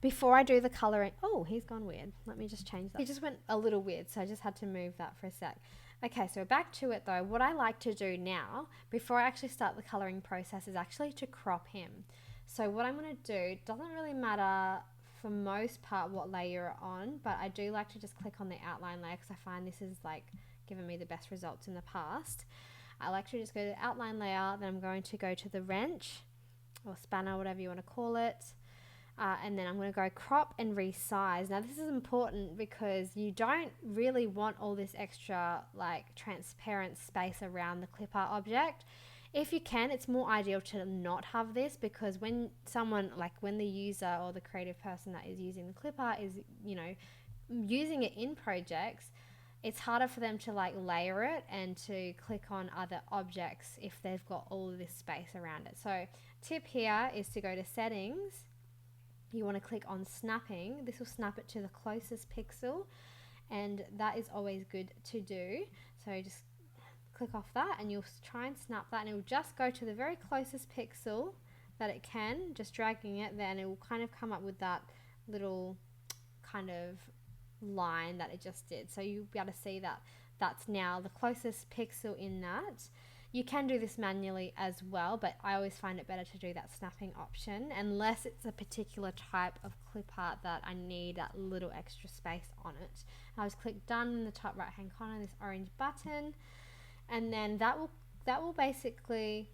before I do the coloring, oh, he's gone weird. Let me just change that. He just went a little weird, so I just had to move that for a sec. Okay, so back to it though. What I like to do now, before I actually start the coloring process, is actually to crop him. So what I'm going to do, it doesn't really matter for most part what layer you're on, but I do like to just click on the outline layer because I find this is like given me the best results in the past. I like to just go to the outline layer, then I'm going to go to the wrench or spanner, whatever you want to call it. And then I'm going to go crop and resize. Now this is important because you don't really want all this extra like transparent space around the Clipart object. If you can, it's more ideal to not have this, because when the user or the creative person that is using the Clipart is, using it in projects, it's harder for them to like layer it and to click on other objects if they've got all of this space around it. So tip here is to go to settings. You want to click on snapping. This will snap it to the closest pixel, and that is always good to do. So just click off that and you'll try and snap that, and it will just go to the very closest pixel that it can, just dragging it, then it will kind of come up with that little kind of line that it just did. So you'll be able to see that that's now the closest pixel in that. You can do this manually as well, but I always find it better to do that snapping option unless it's a particular type of clip art that I need that little extra space on it. I'll just click done in the top right hand corner, this orange button, and then that will basically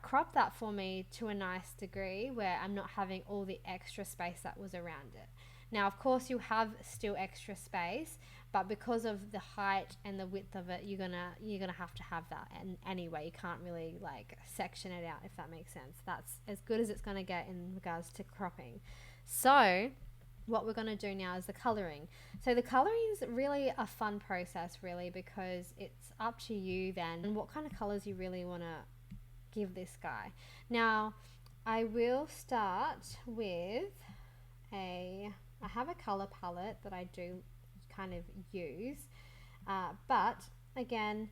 crop that for me to a nice degree where I'm not having all the extra space that was around it. Now, of course, you have still extra space, but because of the height and the width of it, you're gonna have to have that. And anyway, you can't really like section it out, if that makes sense. That's as good as it's gonna get in regards to cropping. So what we're gonna do now is the coloring. So the coloring is really a fun process, really, because it's up to you then and what kind of colors you really wanna give this guy. Now, I will start with I have a color palette that I do kind of use, but again,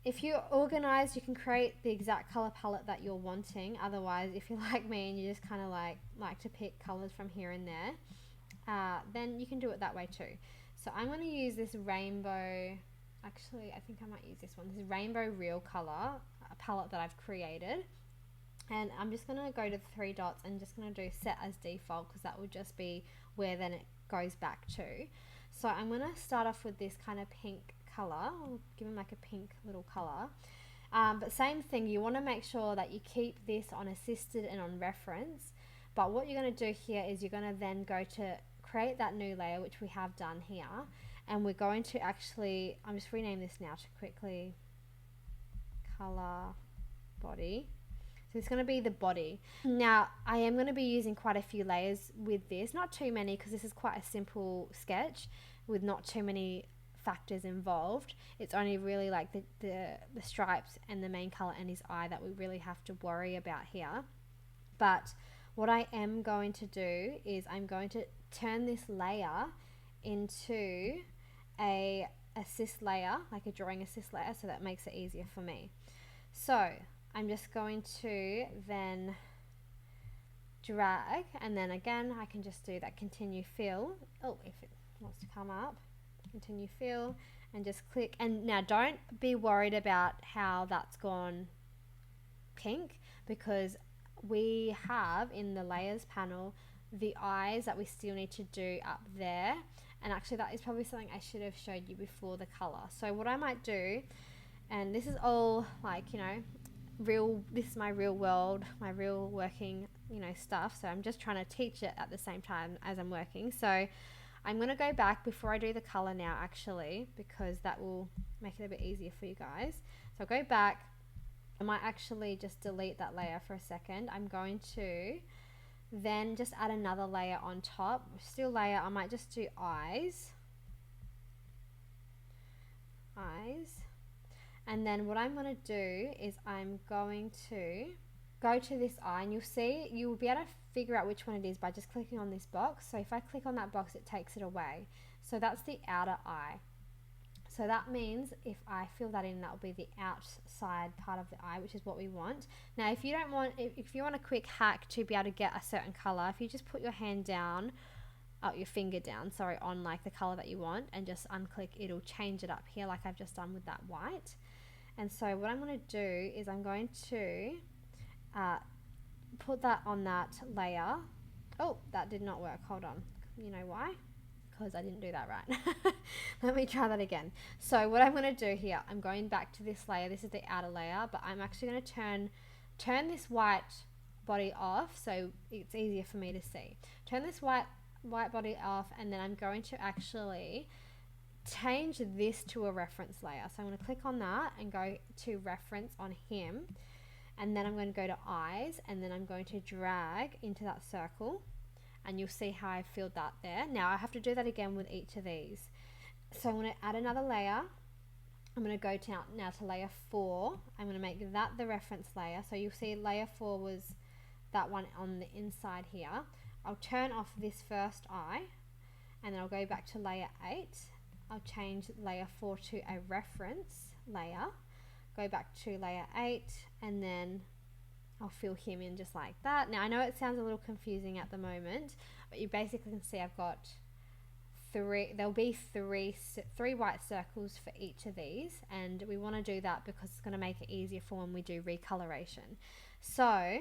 if you're organized, you can create the exact color palette that you're wanting. Otherwise, if you're like me and you just kind of like to pick colors from here and there, then you can do it that way too. So I'm going to use this rainbow, actually I think I might use this one, this rainbow real color palette that I've created. And I'm just going to go to the 3 dots and just going to do set as default, because that will just be where then it goes back to. So I'm going to start off with this kind of pink color. I'll give them like a pink little color. But same thing, you want to make sure that you keep this on assisted and on reference. But what you're going to do here is you're going to then go to create that new layer, which we have done here. And we're going to actually, I'm just rename this now to quickly color body. So it's going to be the body. Now, I am going to be using quite a few layers with this. Not too many, because this is quite a simple sketch with not too many factors involved. It's only really like the stripes and the main color and his eye that we really have to worry about here. But what I am going to do is I'm going to turn this layer into a assist layer, like a drawing assist layer, so that makes it easier for me. So I'm just going to then drag, and then again I can just do that continue fill. Oh, if it wants to come up, continue fill, and just click. And now don't be worried about how that's gone pink, because we have in the layers panel the eyes that we still need to do up there, and actually that is probably something I should have showed you before the color. So what I might do, and this is all like, you know, this is my real world, my real working, you know, stuff, so I'm just trying to teach it at the same time as I'm working. So I'm going to go back before I do the color now, actually, because that will make it a bit easier for you guys. So I'll go back. I might actually just delete that layer for a second. I'm going to then just add another layer on top. Still layer, I might just do eyes. And then what I'm going to do is I'm going to go to this eye, and you will be able to figure out which one it is by just clicking on this box. So if I click on that box, it takes it away. So that's the outer eye. So that means if I fill that in, that will be the outside part of the eye, which is what we want. Now, if you want a quick hack to be able to get a certain color, if you just put your hand down, your finger down, sorry, on like the color that you want, and just unclick, it'll change it up here like I've just done with that white. And so what I'm going to do is I'm going to put that on that layer. Oh, that did not work. Hold on. You know why? Because I didn't do that right. Let me try that again. So what I'm going to do here, I'm going back to this layer. This is the outer layer, but I'm actually going to turn this white body off so it's easier for me to see. Turn this white body off, and then I'm going to actually change this to a reference layer. So I'm going to click on that and go to reference on him, and then I'm going to go to eyes, and then I'm going to drag into that circle, and you'll see how I filled that there. Now I have to do that again with each of these. So I'm going to add another layer. I'm going to go now to layer 4. I'm going to make that the reference layer. So you'll see layer 4 was that one on the inside here. I'll turn off this first eye, and then I'll go back to layer 8. I'll change layer 4 to a reference layer. Go back to layer 8, and then I'll fill him in just like that. Now I know it sounds a little confusing at the moment, but you basically can see I've got there'll be three white circles for each of these, and we want to do that because it's going to make it easier for when we do recoloration. So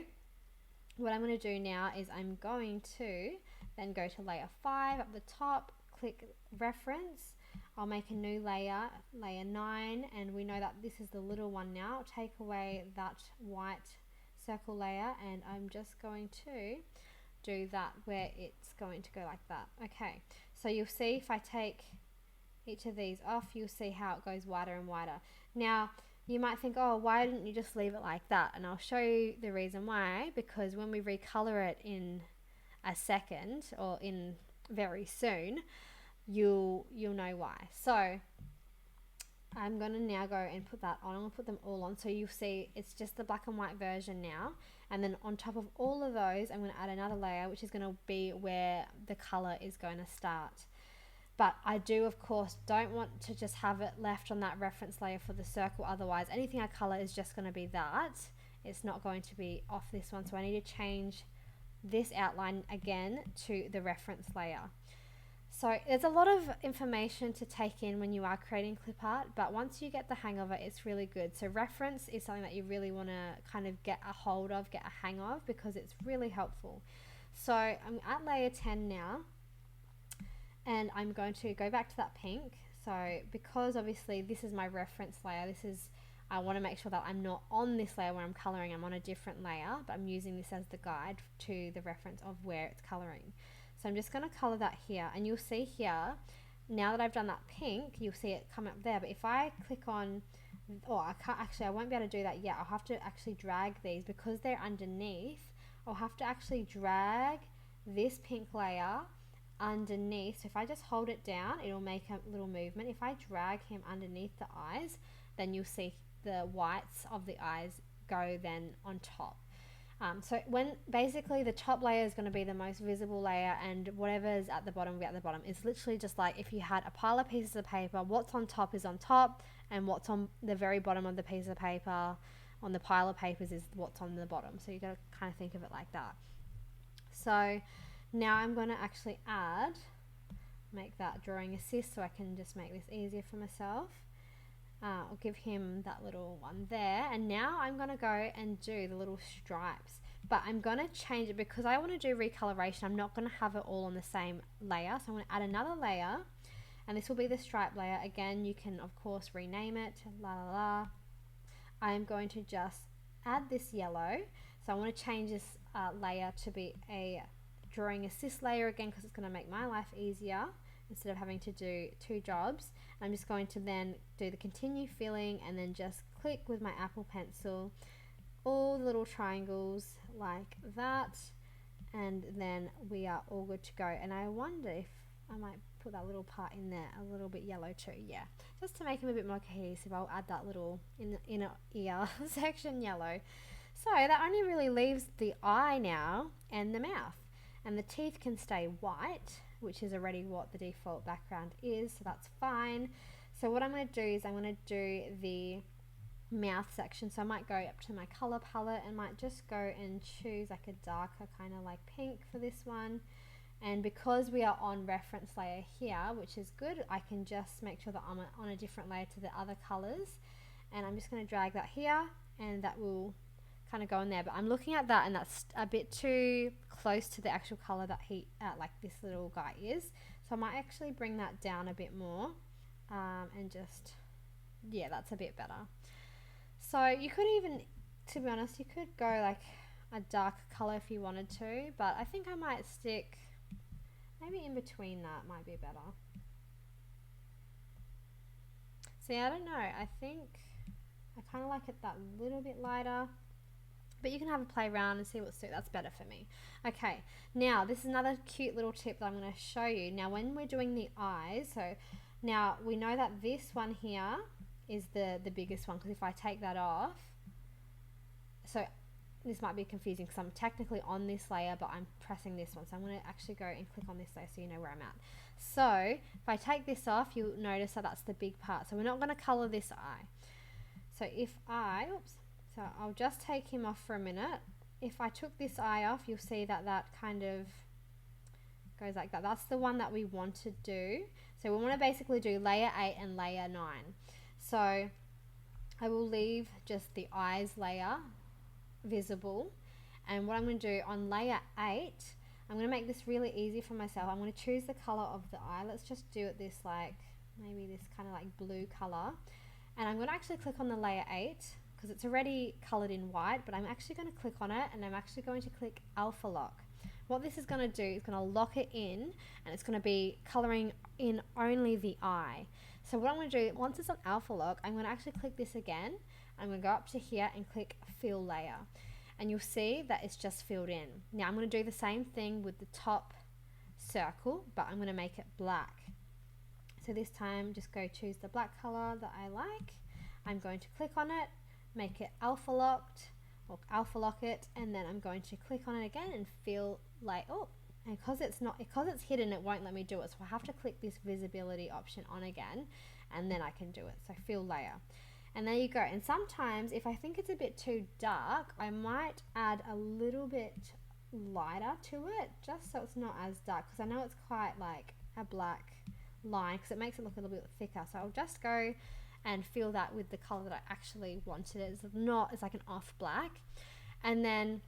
what I'm going to do now is I'm going to then go to layer 5 up the top, click reference. I'll make a new layer, layer 9, and we know that this is the little one now. I'll take away that white circle layer, and I'm just going to do that where it's going to go like that. Okay, so you'll see if I take each of these off, you'll see how it goes wider and wider. Now you might think, oh, why didn't you just leave it like that? And I'll show you the reason why, because when we recolor it in a second or in very soon, you'll know why. So I'm going to now go and put that on. I'm going to put them all on, so you'll see it's just the black and white version now. And then on top of all of those, I'm going to add another layer, which is going to be where the color is going to start. But I do, of course, don't want to just have it left on that reference layer for the circle. Otherwise, anything I color is just going to be that. It's not going to be off this one. So I need to change this outline again to the reference layer. So there's a lot of information to take in when you are creating clip art, but once you get the hang of it, it's really good. So reference is something that you really want to kind of get a hold of, get a hang of, because it's really helpful. So I'm at layer 10 now, and I'm going to go back to that pink. So because obviously this is my reference layer, I want to make sure that I'm not on this layer where I'm coloring, I'm on a different layer, but I'm using this as the guide to the reference of where it's coloring. So I'm just going to color that here, and you'll see here, now that I've done that pink, you'll see it come up there. But if I click on, I won't be able to do that yet. I'll have to actually drag these because they're underneath. I'll have to actually drag this pink layer underneath. So if I just hold it down, it'll make a little movement. If I drag him underneath the eyes, then you'll see the whites of the eyes go then on top. So when basically the top layer is going to be the most visible layer, and whatever's at the bottom will be at the bottom. It's literally just like if you had a pile of pieces of paper, what's on top is on top, and what's on the very bottom of the piece of paper on the pile of papers is what's on the bottom. So you got to kind of think of it like that. So now I'm going to actually add make that drawing assist so I can just make this easier for myself. I'll give him that little one there, and now I'm going to go and do the little stripes, but I'm going to change it because I want to do recoloration. I'm not going to have it all on the same layer, so I'm going to add another layer, and this will be the stripe layer. Again, you can of course rename it, la la la. I am going to just add this yellow, so I want to change this layer to be a drawing assist layer again, because it's going to make my life easier instead of having to do two jobs. I'm just going to then do the continue filling and then just click with my Apple Pencil all the little triangles like that, and then we are all good to go. And I wonder if I might put that little part in there a little bit yellow too, yeah, just to make him a bit more cohesive. I'll add that little inner ear section yellow. So that only really leaves the eye now and the mouth, and the teeth can stay white, which is already what the default background is, so that's fine. So what I'm going to do is I'm going to do the mouth section. So I might go up to my color palette and might just go and choose like a darker kind of like pink for this one. And because we are on reference layer here, which is good, I can just make sure that I'm on a different layer to the other colors, and I'm just going to drag that here, and that will kind of go in there. But I'm looking at that, and that's a bit too close to the actual color that he like this little guy is, so I might actually bring that down a bit more, and just, yeah, that's a bit better. So you could even, to be honest, you could go like a darker color if you wanted to, but I think I might stick maybe in between. That might be better. See, I don't know, I think I kind of like it that little bit lighter, but you can have a play around and see what suits. That's better for me. Okay, now this is another cute little tip that I'm going to show you. Now when we're doing the eyes, so now we know that this one here is the biggest one, because if I take that off, so this might be confusing because I'm technically on this layer, but I'm pressing this one. So I'm going to actually go and click on this layer so you know where I'm at. So if I take this off, you'll notice that that's the big part. So we're not going to color this eye. So if so I'll just take him off for a minute. If I took this eye off, you'll see that that kind of goes like that. That's the one that we want to do. So we want to basically do layer 8 and layer 9. So I will leave just the eyes layer visible, and what I'm going to do on layer 8, I'm going to make this really easy for myself. I'm going to choose the color of the eye. Let's just do it this, like maybe this kind of like blue color, and I'm going to actually click on the layer 8 because it's already colored in white, but I'm actually going to click on it, and I'm actually going to click alpha lock. What this is going to do is going to lock it in, and it's going to be coloring in only the eye. So what I'm going to do, once it's on alpha lock, I'm going to actually click this again. I'm going to go up to here and click fill layer, and you'll see that it's just filled in. Now I'm going to do the same thing with the top circle, but I'm going to make it black. So this time just go choose the black color that I like. I'm going to click on it, make it alpha locked, or alpha lock it, and then I'm going to click on it again and fill like, oh, and because it's hidden, it won't let me do it, so I have to click this visibility option on again, and then I can do it. So fill layer, and there you go. And sometimes if I think it's a bit too dark, I might add a little bit lighter to it, just so it's not as dark, because I know it's quite like a black line, because it makes it look a little bit thicker. So I'll just go and fill that with the color that I actually wanted it. It's like an off black. And then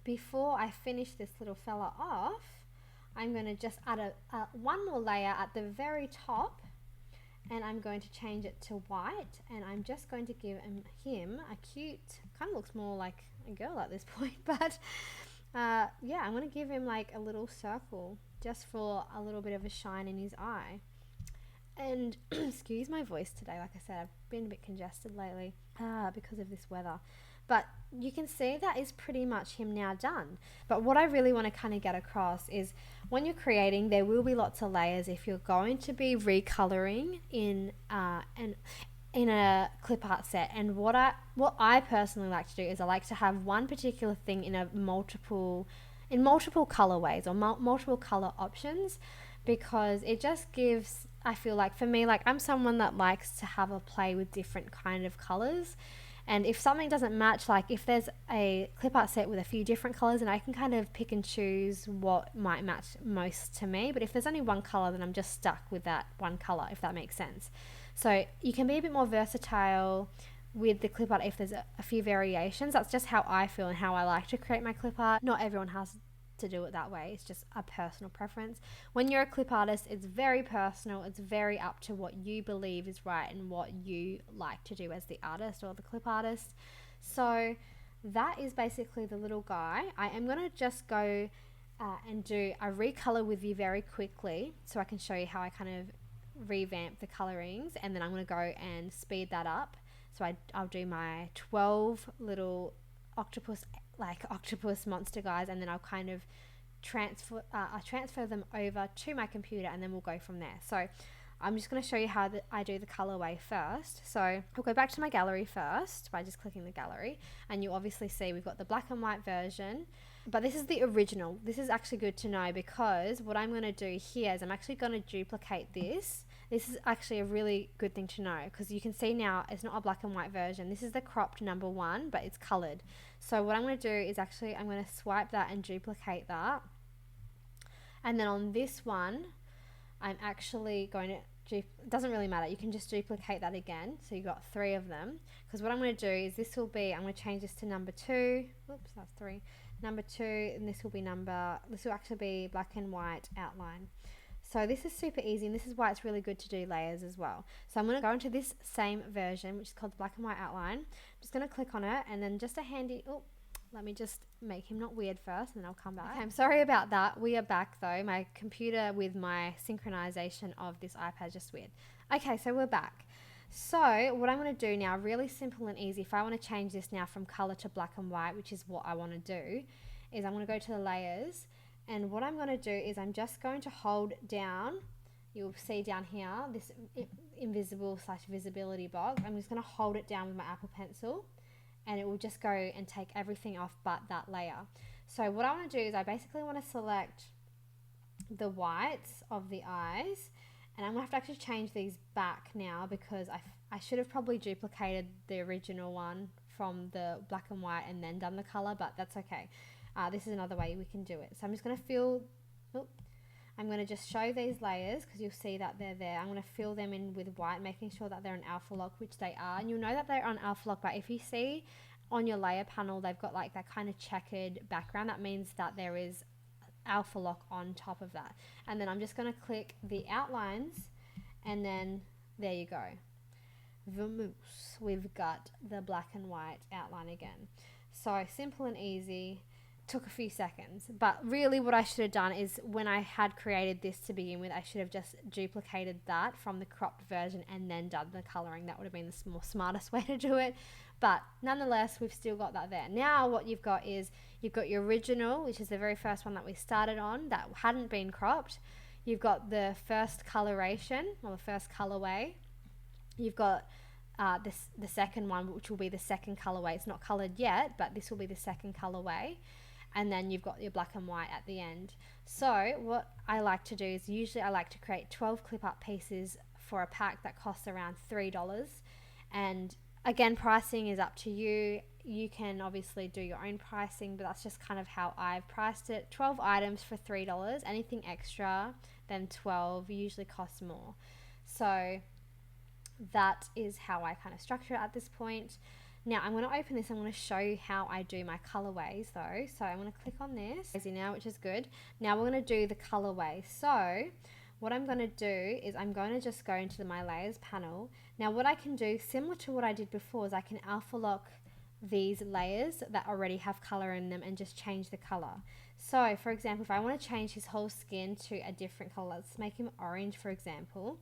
before I finish this little fella off, I'm going to just add one more layer at the very top, and I'm going to change it to white, and I'm just going to give him a cute, kind of looks more like a girl at this point, but yeah, I'm going to give him like a little circle just for a little bit of a shine in his eye. And excuse my voice today, like I said, I've been a bit congested lately because of this weather. But you can see that is pretty much him now done. But what I really want to kind of get across is when you're creating, there will be lots of layers if you're going to be recoloring in a clip art set. And what I personally like to do is I like to have one particular thing in multiple colorways or multiple color options, because it just gives, I feel like for me, like I'm someone that likes to have a play with different kind of colors, And if something doesn't match, like if there's a clip art set with a few different colors, and I can kind of pick and choose what might match most to me. But if there's only one color, then I'm just stuck with that one color, if that makes sense. So you can be a bit more versatile with the clip art if there's a few variations. That's just how I feel and how I like to create my clip art. Not everyone has to do it that way. It's just a personal preference. When you're a clip artist, it's very personal. It's very up to what you believe is right and what you like to do as the artist or the clip artist. So that is basically the little guy. I am going to just go and do a recolor with you very quickly so I can show you how I kind of revamp the colorings, and then I'm going to go and speed that up. So I'll do my 12 little octopus monster guys, and then I'll kind of transfer them over to my computer, and then we'll go from there. So I'm just going to show you how I do the colorway first. So I'll go back to my gallery first by just clicking the gallery, and you obviously see we've got the black and white version, but this is the original. This is actually good to know, because what I'm going to do here is I'm actually going to duplicate this. This is actually a really good thing to know, because you can see now it's not a black and white version. This is the cropped number 1, but it's colored. So what I'm going to do is actually I'm going to swipe that and duplicate that. And then on this one, I'm actually going to, it doesn't really matter, you can just duplicate that again. So you've got 3 of them, because what I'm going to do is I'm going to change this to number 2. Oops, that's 3. Number 2, and this will actually be black and white outline. So this is super easy, and this is why it's really good to do layers as well. So I'm going to go into this same version, which is called the black and white outline. I'm just going to click on it, and then just a handy, let me just make him not weird first, and then I'll come back. Okay, I'm sorry about that. We are back though. My computer with my synchronization of this iPad is just weird. Okay, so we're back. So what I'm going to do now, really simple and easy, if I want to change this now from color to black and white, which is what I want to do, is I'm going to go to the layers. And what I'm going to do is I'm just going to hold down, you'll see down here, this invisible / visibility box. I'm just going to hold it down with my Apple Pencil, and it will just go and take everything off but that layer. So what I want to do is I basically want to select the whites of the eyes, and I'm going to have to actually change these back now, because I should have probably duplicated the original one from the black and white and then done the color, but that's okay. This is another way we can do it. So I'm just going to I'm going to just show these layers, because you'll see that they're there. I'm going to fill them in with white, making sure that they're an alpha lock, which they are. And you'll know that they're on alpha lock, but if you see on your layer panel, they've got like that kind of checkered background. That means that there is alpha lock on top of that. And then I'm just going to click the outlines, and then there you go. Vamoose. We've got the black and white outline again. So simple and easy. Took a few seconds, but really what I should have done is, when I had created this to begin with, I should have just duplicated that from the cropped version and then done the coloring. That would have been the more smartest way to do it, but nonetheless we've still got that there. Now what you've got is you've got your original, which is the very first one that we started on that hadn't been cropped. You've got the first coloration, or the first colorway. You've got the second one, which will be the second colorway. It's not colored yet, but this will be the second colorway. And then you've got your black and white at the end. So what I like to do is, usually I like to create 12 clip art pieces for a pack that costs around $3. And again, pricing is up to you. You can obviously do your own pricing, but that's just kind of how I've priced it. 12 items for $3. Anything extra than 12 usually costs more. So that is how I kind of structure it at this point. Now I'm going to open this. I'm going to show you how I do my colorways though. So I'm going to click on this now, which is good. Now we're going to do the colorway. So what I'm going to do is I'm going to just go into my layers panel. Now what I can do, similar to what I did before, is I can alpha lock these layers that already have color in them and just change the color. So for example, if I want to change his whole skin to a different color, let's make him orange for example.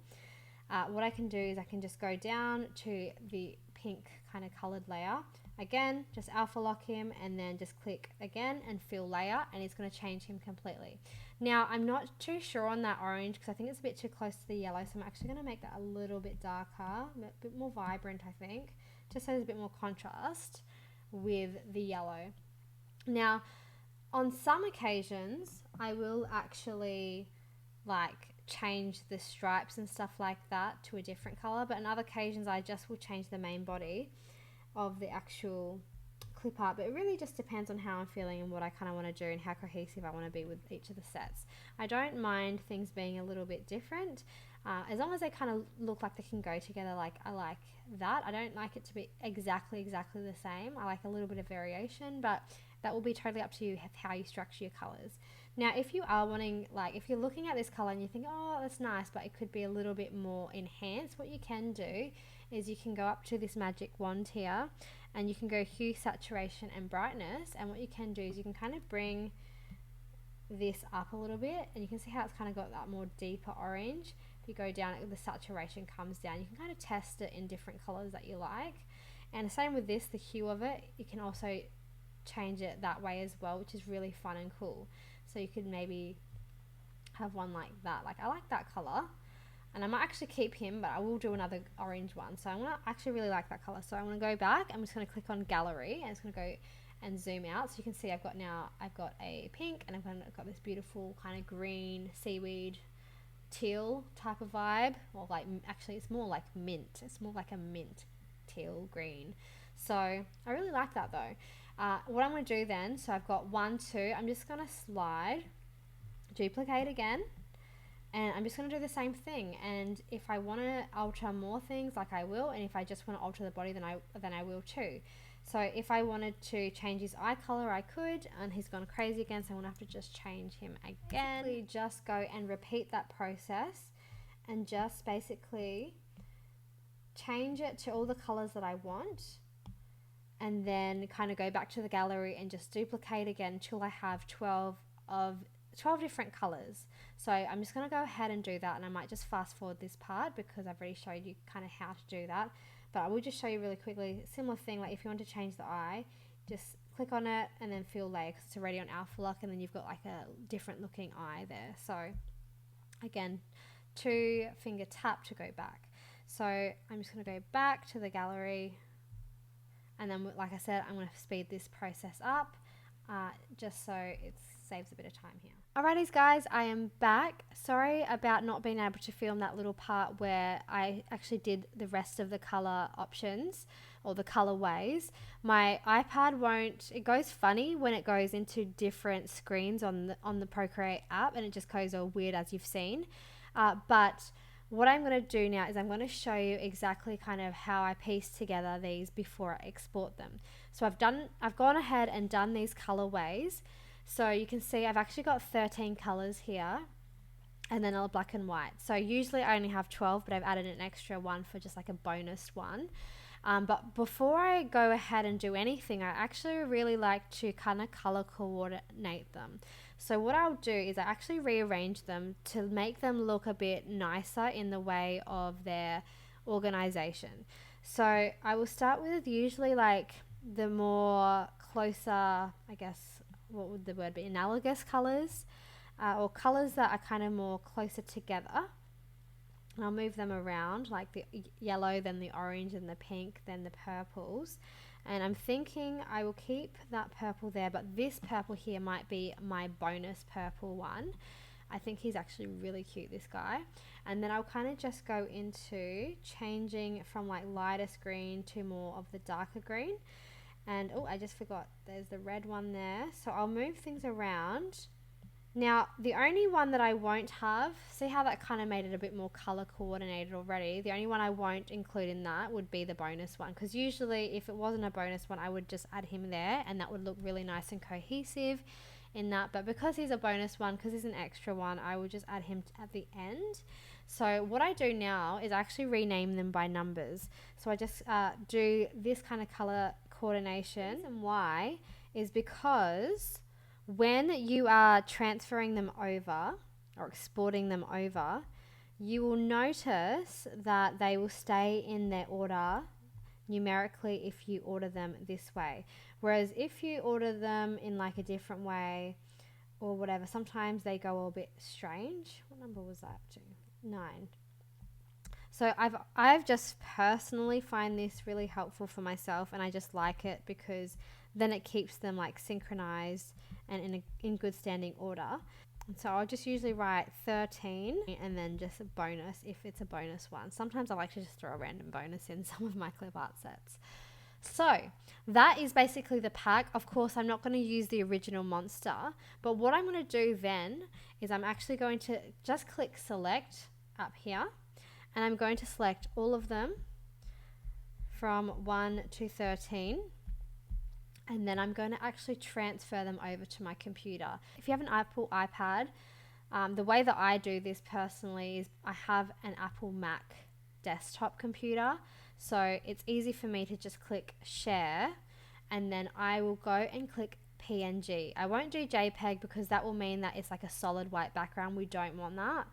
What I can do is I can just go down to the pink kind of colored layer. Again, just alpha lock him, and then just click again and fill layer, and it's going to change him completely. Now I'm not too sure on that orange, because I think it's a bit too close to the yellow, so I'm actually going to make that a little bit darker, a bit more vibrant I think, just so there's a bit more contrast with the yellow. Now on some occasions I will actually change the stripes and stuff like that to a different color, but on other occasions I just will change the main body of the actual clip art, but it really just depends on how I'm feeling and what I kind of want to do and how cohesive I want to be with each of the sets. I don't mind things being a little bit different, as long as they kind of look like they can go together. Like, I like that. I don't like it to be exactly the same. I like a little bit of variation, but that will be totally up to you how you structure your colors. Now, if you are wanting, like, if you're looking at this color and you think, oh, that's nice, but it could be a little bit more enhanced, what you can do is you can go up to this magic wand here and you can go hue, saturation, and brightness. And what you can do is you can kind of bring this up a little bit, and you can see how it's kind of got that more deeper orange. If you go down, the saturation comes down. You can kind of test it in different colors that you like. And the same with this, the hue of it, you can also change it that way as well, which is really fun and cool. So you could maybe have one like that. Like, I like that color, and I might actually keep him, but I will do another orange one. So I'm gonna actually really like that color. So I'm gonna go back. I'm just gonna click on gallery, and it's gonna go and zoom out. So you can see I've got a pink, and I've got this beautiful kind of green seaweed teal type of vibe, or like, actually it's more like mint. It's more like a mint teal green. So I really like that though. What I'm going to do then, so I've got 1, 2, I'm just going to slide, duplicate again, and I'm just going to do the same thing. And if I want to alter more things, like, I will, and if I just want to alter the body, then I will too. So if I wanted to change his eye color, I could, and he's gone crazy again, so I'm going to have to just change him again. Basically just go and repeat that process and just basically change it to all the colors that I want, and then kind of go back to the gallery and just duplicate again until I have 12 different colors. So I'm just going to go ahead and do that, and I might just fast forward this part because I've already showed you kind of how to do that, but I will just show you really quickly. Similar thing, like if you want to change the eye, just click on it and then fill layer, because it's already on alpha lock, and then you've got like a different looking eye there. So again, 2-finger tap to go back. So I'm just going to go back to the gallery, and then, like I said, I'm going to speed this process up just so it saves a bit of time here. Alrighties guys, I am back. Sorry about not being able to film that little part where I actually did the rest of the color options or the colorways. My iPad won't, it goes funny when it goes into different screens on the Procreate app, and it just goes all weird, as you've seen. But what I'm going to do now is I'm going to show you exactly kind of how I piece together these before I export them. So I've gone ahead and done these colorways. So you can see I've actually got 13 colors here, and then a black and white. So usually I only have 12, but I've added an extra one for just like a bonus one. But before I go ahead and do anything, I actually really like to kind of color coordinate them. So what I'll do is I actually rearrange them to make them look a bit nicer in the way of their organization. So I will start with usually like the more closer, I guess, what would the word be, analogous colors, or colors that are kind of more closer together. And I'll move them around, like the yellow, then the orange, and the pink, then the purples. And I'm thinking I will keep that purple there, but this purple here might be my bonus purple one. I think he's actually really cute, this guy. And then I'll kind of just go into changing from like lightest green to more of the darker green. And oh, I just forgot, there's the red one there. So I'll move things around. Now, the only one that I won't have, see how that kind of made it a bit more color coordinated already? The only one I won't include in that would be the bonus one, because usually if it wasn't a bonus one, I would just add him there, and that would look really nice and cohesive in that. But because he's a bonus one, because he's an extra one, I will just add him at the end. So what I do now is I actually rename them by numbers. So I just do this kind of color coordination. And why is because when you are transferring them over or exporting them over, you will notice that they will stay in their order numerically if you order them this way. Whereas if you order them in like a different way or whatever, sometimes they go a bit strange. What number was that up to? 9. So I've just personally find this really helpful for myself, and I just like it because then it keeps them like synchronized and in good standing order. And so I'll just usually write 13 and then just a bonus if it's a bonus one. Sometimes I like to just throw a random bonus in some of my clip art sets. So that is basically the pack. Of course, I'm not going to use the original monster, but what I'm going to do then is I'm actually going to just click select up here, and I'm going to select all of them from 1 to 13, and then I'm going to actually transfer them over to my computer. If you have an Apple iPad, the way that I do this personally is I have an Apple Mac desktop computer, so it's easy for me to just click share, and then I will go and click PNG. I won't do JPEG because that will mean that it's like a solid white background. We don't want that.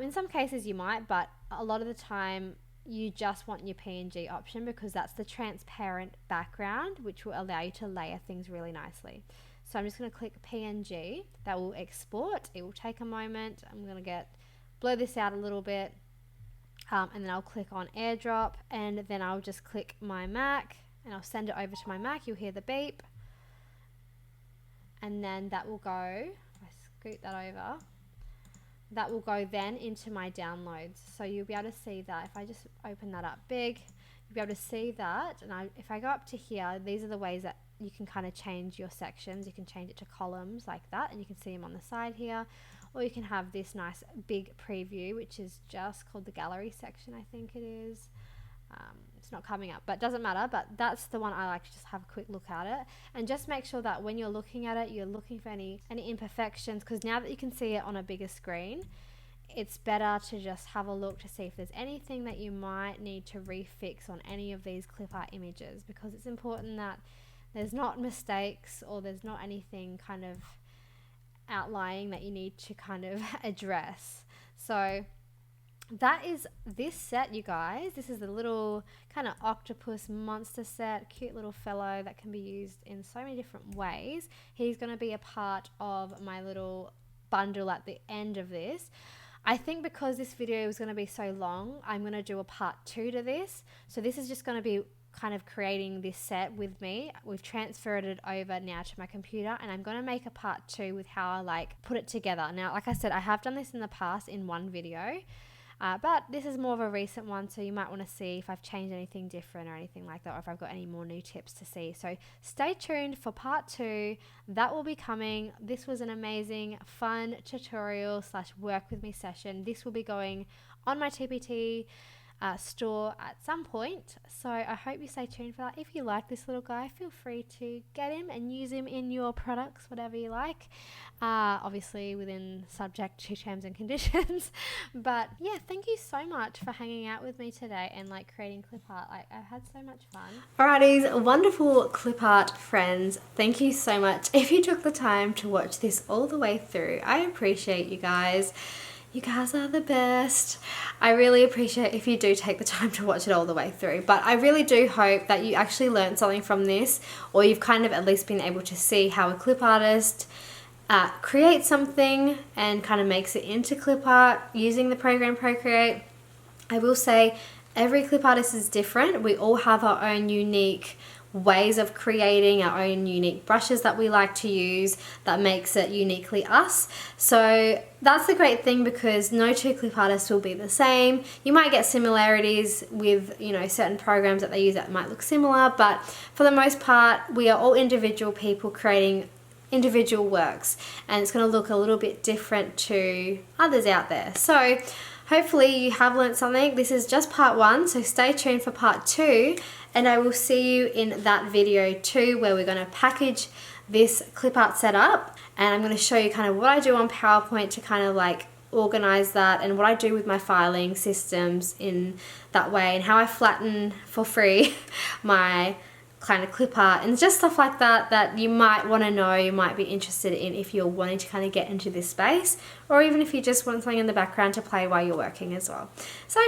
In some cases you might, but a lot of the time you just want your PNG option because that's the transparent background, which will allow you to layer things really nicely. So I'm just going to click PNG. That will export. It will take a moment. I'm going to blur this out a little bit, and then I'll click on airdrop, and then I'll just click my Mac and I'll send it over to my Mac. You'll hear the beep, and then that will go, if I scoot that over, that will go then into my downloads. So you'll be able to see that. If I just open that up big, you'll be able to see that. And if I go up to here, these are the ways that you can kind of change your sections. You can change it to columns like that, and you can see them on the side here. Or you can have this nice big preview, which is just called the gallery section, I think it is. It's not coming up, but it doesn't matter. But that's the one I like to just have a quick look at it. And just make sure that when you're looking at it, you're looking for any imperfections, because now that you can see it on a bigger screen, it's better to just have a look to see if there's anything that you might need to refix on any of these Clipart images, because it's important that there's not mistakes or there's not anything kind of outlying that you need to kind of address. So that is this set, you guys. This is the little kind of octopus monster set, cute little fellow that can be used in so many different ways. He's going to be a part of my little bundle at the end of this. I think because this video is going to be so long, I'm going to do a part 2 to this. So this is just going to be kind of creating this set with me. We've transferred it over now to my computer, and I'm going to make a part 2 with how I like put it together. Now, like I said, I have done this in the past in one video, but this is more of a recent one, so you might want to see if I've changed anything different or anything like that, or if I've got any more new tips to see. So stay tuned for part 2. That will be coming. This was an amazing, fun tutorial / work with me session. This will be going on my TPT store at some point, so I hope you stay tuned for that. If you like this little guy, feel free to get him and use him in your products, whatever you like, obviously within subject to terms and conditions. But yeah, thank you so much for hanging out with me today and like creating Clipart. I've had so much fun. Alrighties, wonderful Clipart friends, thank you so much if you took the time to watch this all the way through. I appreciate you guys. You guys are the best. I really appreciate if you do take the time to watch it all the way through. But I really do hope that you actually learned something from this, or you've kind of at least been able to see how a clip artist creates something and kind of makes it into clip art using the program Procreate. I will say every clip artist is different. We all have our own unique ways of creating, our own unique brushes that we like to use that makes it uniquely us. So that's the great thing, because no two clip artists will be the same. You might get similarities with, you know, certain programs that they use that might look similar, but for the most part we are all individual people creating individual works, and it's going to look a little bit different to others out there. So hopefully you have learned something. This is just part 1, so stay tuned for part 2, and I will see you in that video too, where we're going to package this clip art setup, and I'm going to show you kind of what I do on PowerPoint to kind of like organize that, and what I do with my filing systems in that way, and how I flatten for free my kind of clip art, and just stuff like that that you might want to know, you might be interested in if you're wanting to kind of get into this space, or even if you just want something in the background to play while you're working as well. So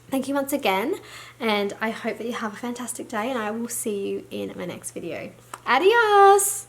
thank you once again, and I hope that you have a fantastic day, and I will see you in my next video. Adios!